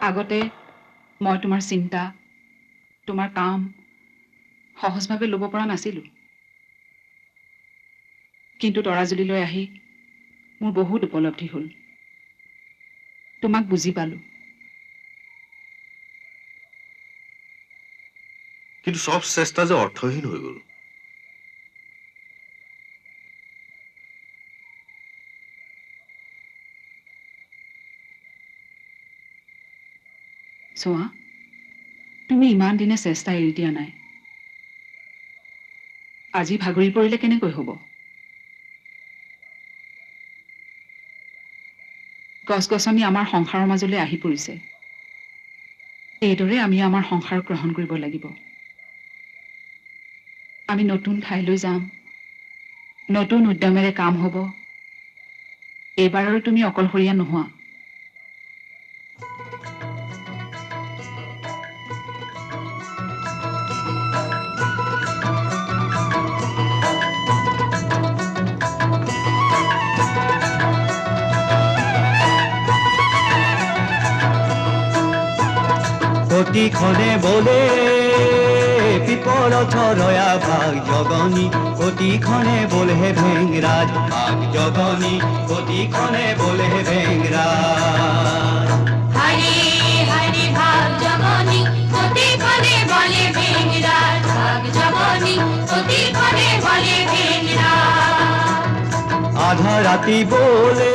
আগতে মই তোমাৰ চিন্তা তোমাৰ কাম সহজভাৱে ল'ব পৰা নাছিলোঁ। কিন্তু তৰাজুলিলৈ আহি মোৰ বহুত উপলব্ধি হ'ল। তোমাক বুজি পালোঁ। কিন্তু সব চেষ্টা যে অৰ্থহীন হৈ গ'ল। চোৱা, তুমি ইমান দিনে চেষ্টা এৰি দিয়া নাই। আজি ভাগৰি পৰিলে কেনেকৈ হ'ব? গছ-গছনি আমাৰ সংসাৰৰ মাজলৈ আহি পৰিছে। এইদৰে আমি আমাৰ সংসাৰ গ্ৰহণ কৰিব লাগিব। আমি নতুন ঠাইলৈ যাম, নতুন উদ্যমেৰে কাম হ'ব। এইবাৰ আৰু তুমি অকলশৰীয়া নোহোৱা। অতিক্ষণে বলে পিপল ছড়য়া ভাগ জগনী, অতিক্ষণে বলে ভেংরাজ ভাগ জগনী, অতিক্ষণে বলে ভেংরাজ। হরে হরে ভাগ জগনী প্রতিক্ষণে বলে ভেংরাজ, ভাগ জগনী প্রতিক্ষণে বলে ভেংরাজ। আধা রাতি বলে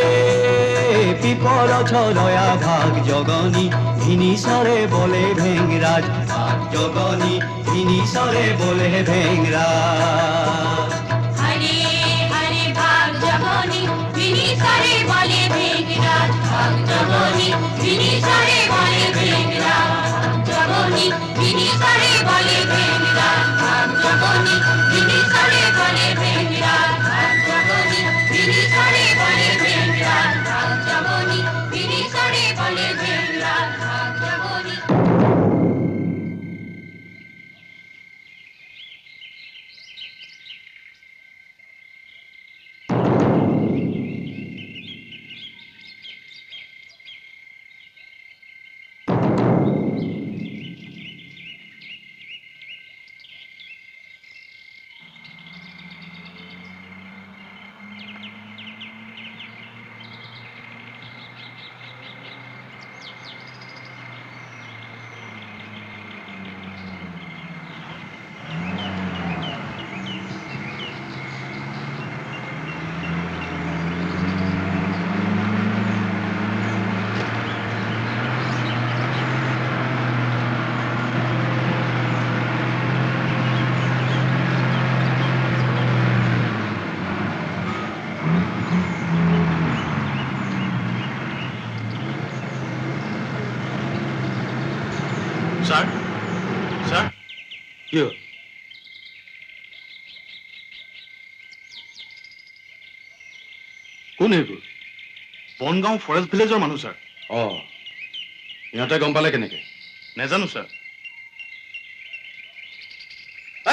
পিপল ছড়য়া ভাগ জগনী, ভিনিসরে বলে ভেংরাজ ভাগ জগনী, ভিনিসরে বলে ভেংরাজ। হরে হরে ভাগ জগনী বিনিসরে বলে ভেংরাজ, ভাগ জগনী বিনিসরে বলে ভেংরাজ, জগনী বিনিসরে বলে ভেংরাজ, ভাগ জগনী বিনিসরে বলে ভেংরাজ, ভাগ জগনী বিনিসরে বলে ভেংরাজ, ভাগ জগনী বিনিসরে বলে ভেংরাজ, ভাগ জগনী। স্যার স্যার কি হ'ল? কোন এইবোৰ? বনগাঁও ফৰেষ্ট ভিলেজৰ মানুহ স্যাৰ। ইহঁতে গম পালে কেনেকে? নেজানো স্যাৰ।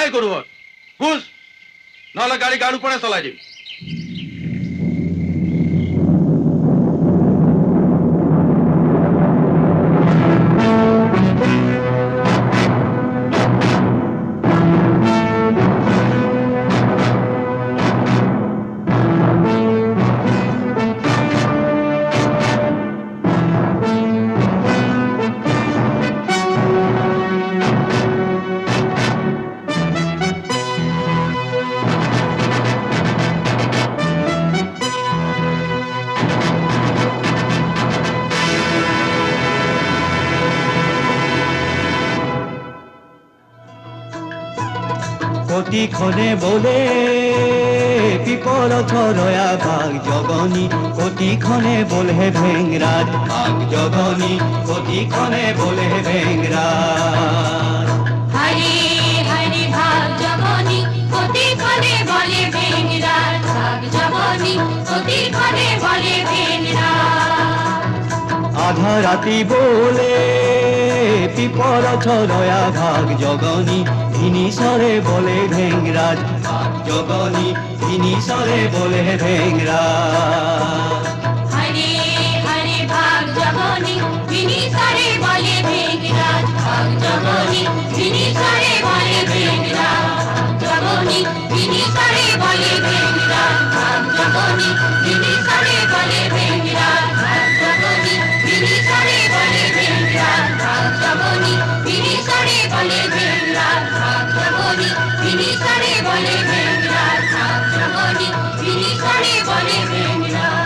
এই গৰুহত ঘোষ, নহলে গাড়ী গাড়ীৰ ওপৰে চলাই দিম। অতিক্ষণে বলে পিপল ছড়য়া ভাগ জগনী, অতিক্ষণে বলে ভেংরাজ ভাগ জগনী, অতিক্ষণে বলে ভেংরাজ। হরে হরে ভাগ জগনী প্রতিক্ষণে বলে ভেংরাজ, ভাগ জগনী প্রতিক্ষণে বলে ভেংরাজ। আধা রাতি বলে পিপল ছড়য়া ভাগ জগনী, ভিনিসরে বলে ভেংরাজ ভাগ জগনী, ভিনিসরে বলে ভেংরাজ। হরে হরে ভাগ জগনী বিনিসরে বলে জগনি ফিনিশারে বলে ভেংরা জগনি ফিনিশারে বলে ভেংরা জগনি ফিনিশারে বলে ভেংরা জগনি ফিনিশারে বলে ভেংরা জগনি ফিনিশারে বলে ভেংরা জগনি ফিনিশারে বলে ভেংরা জগনি ফিনিশারে বলে ভেংরা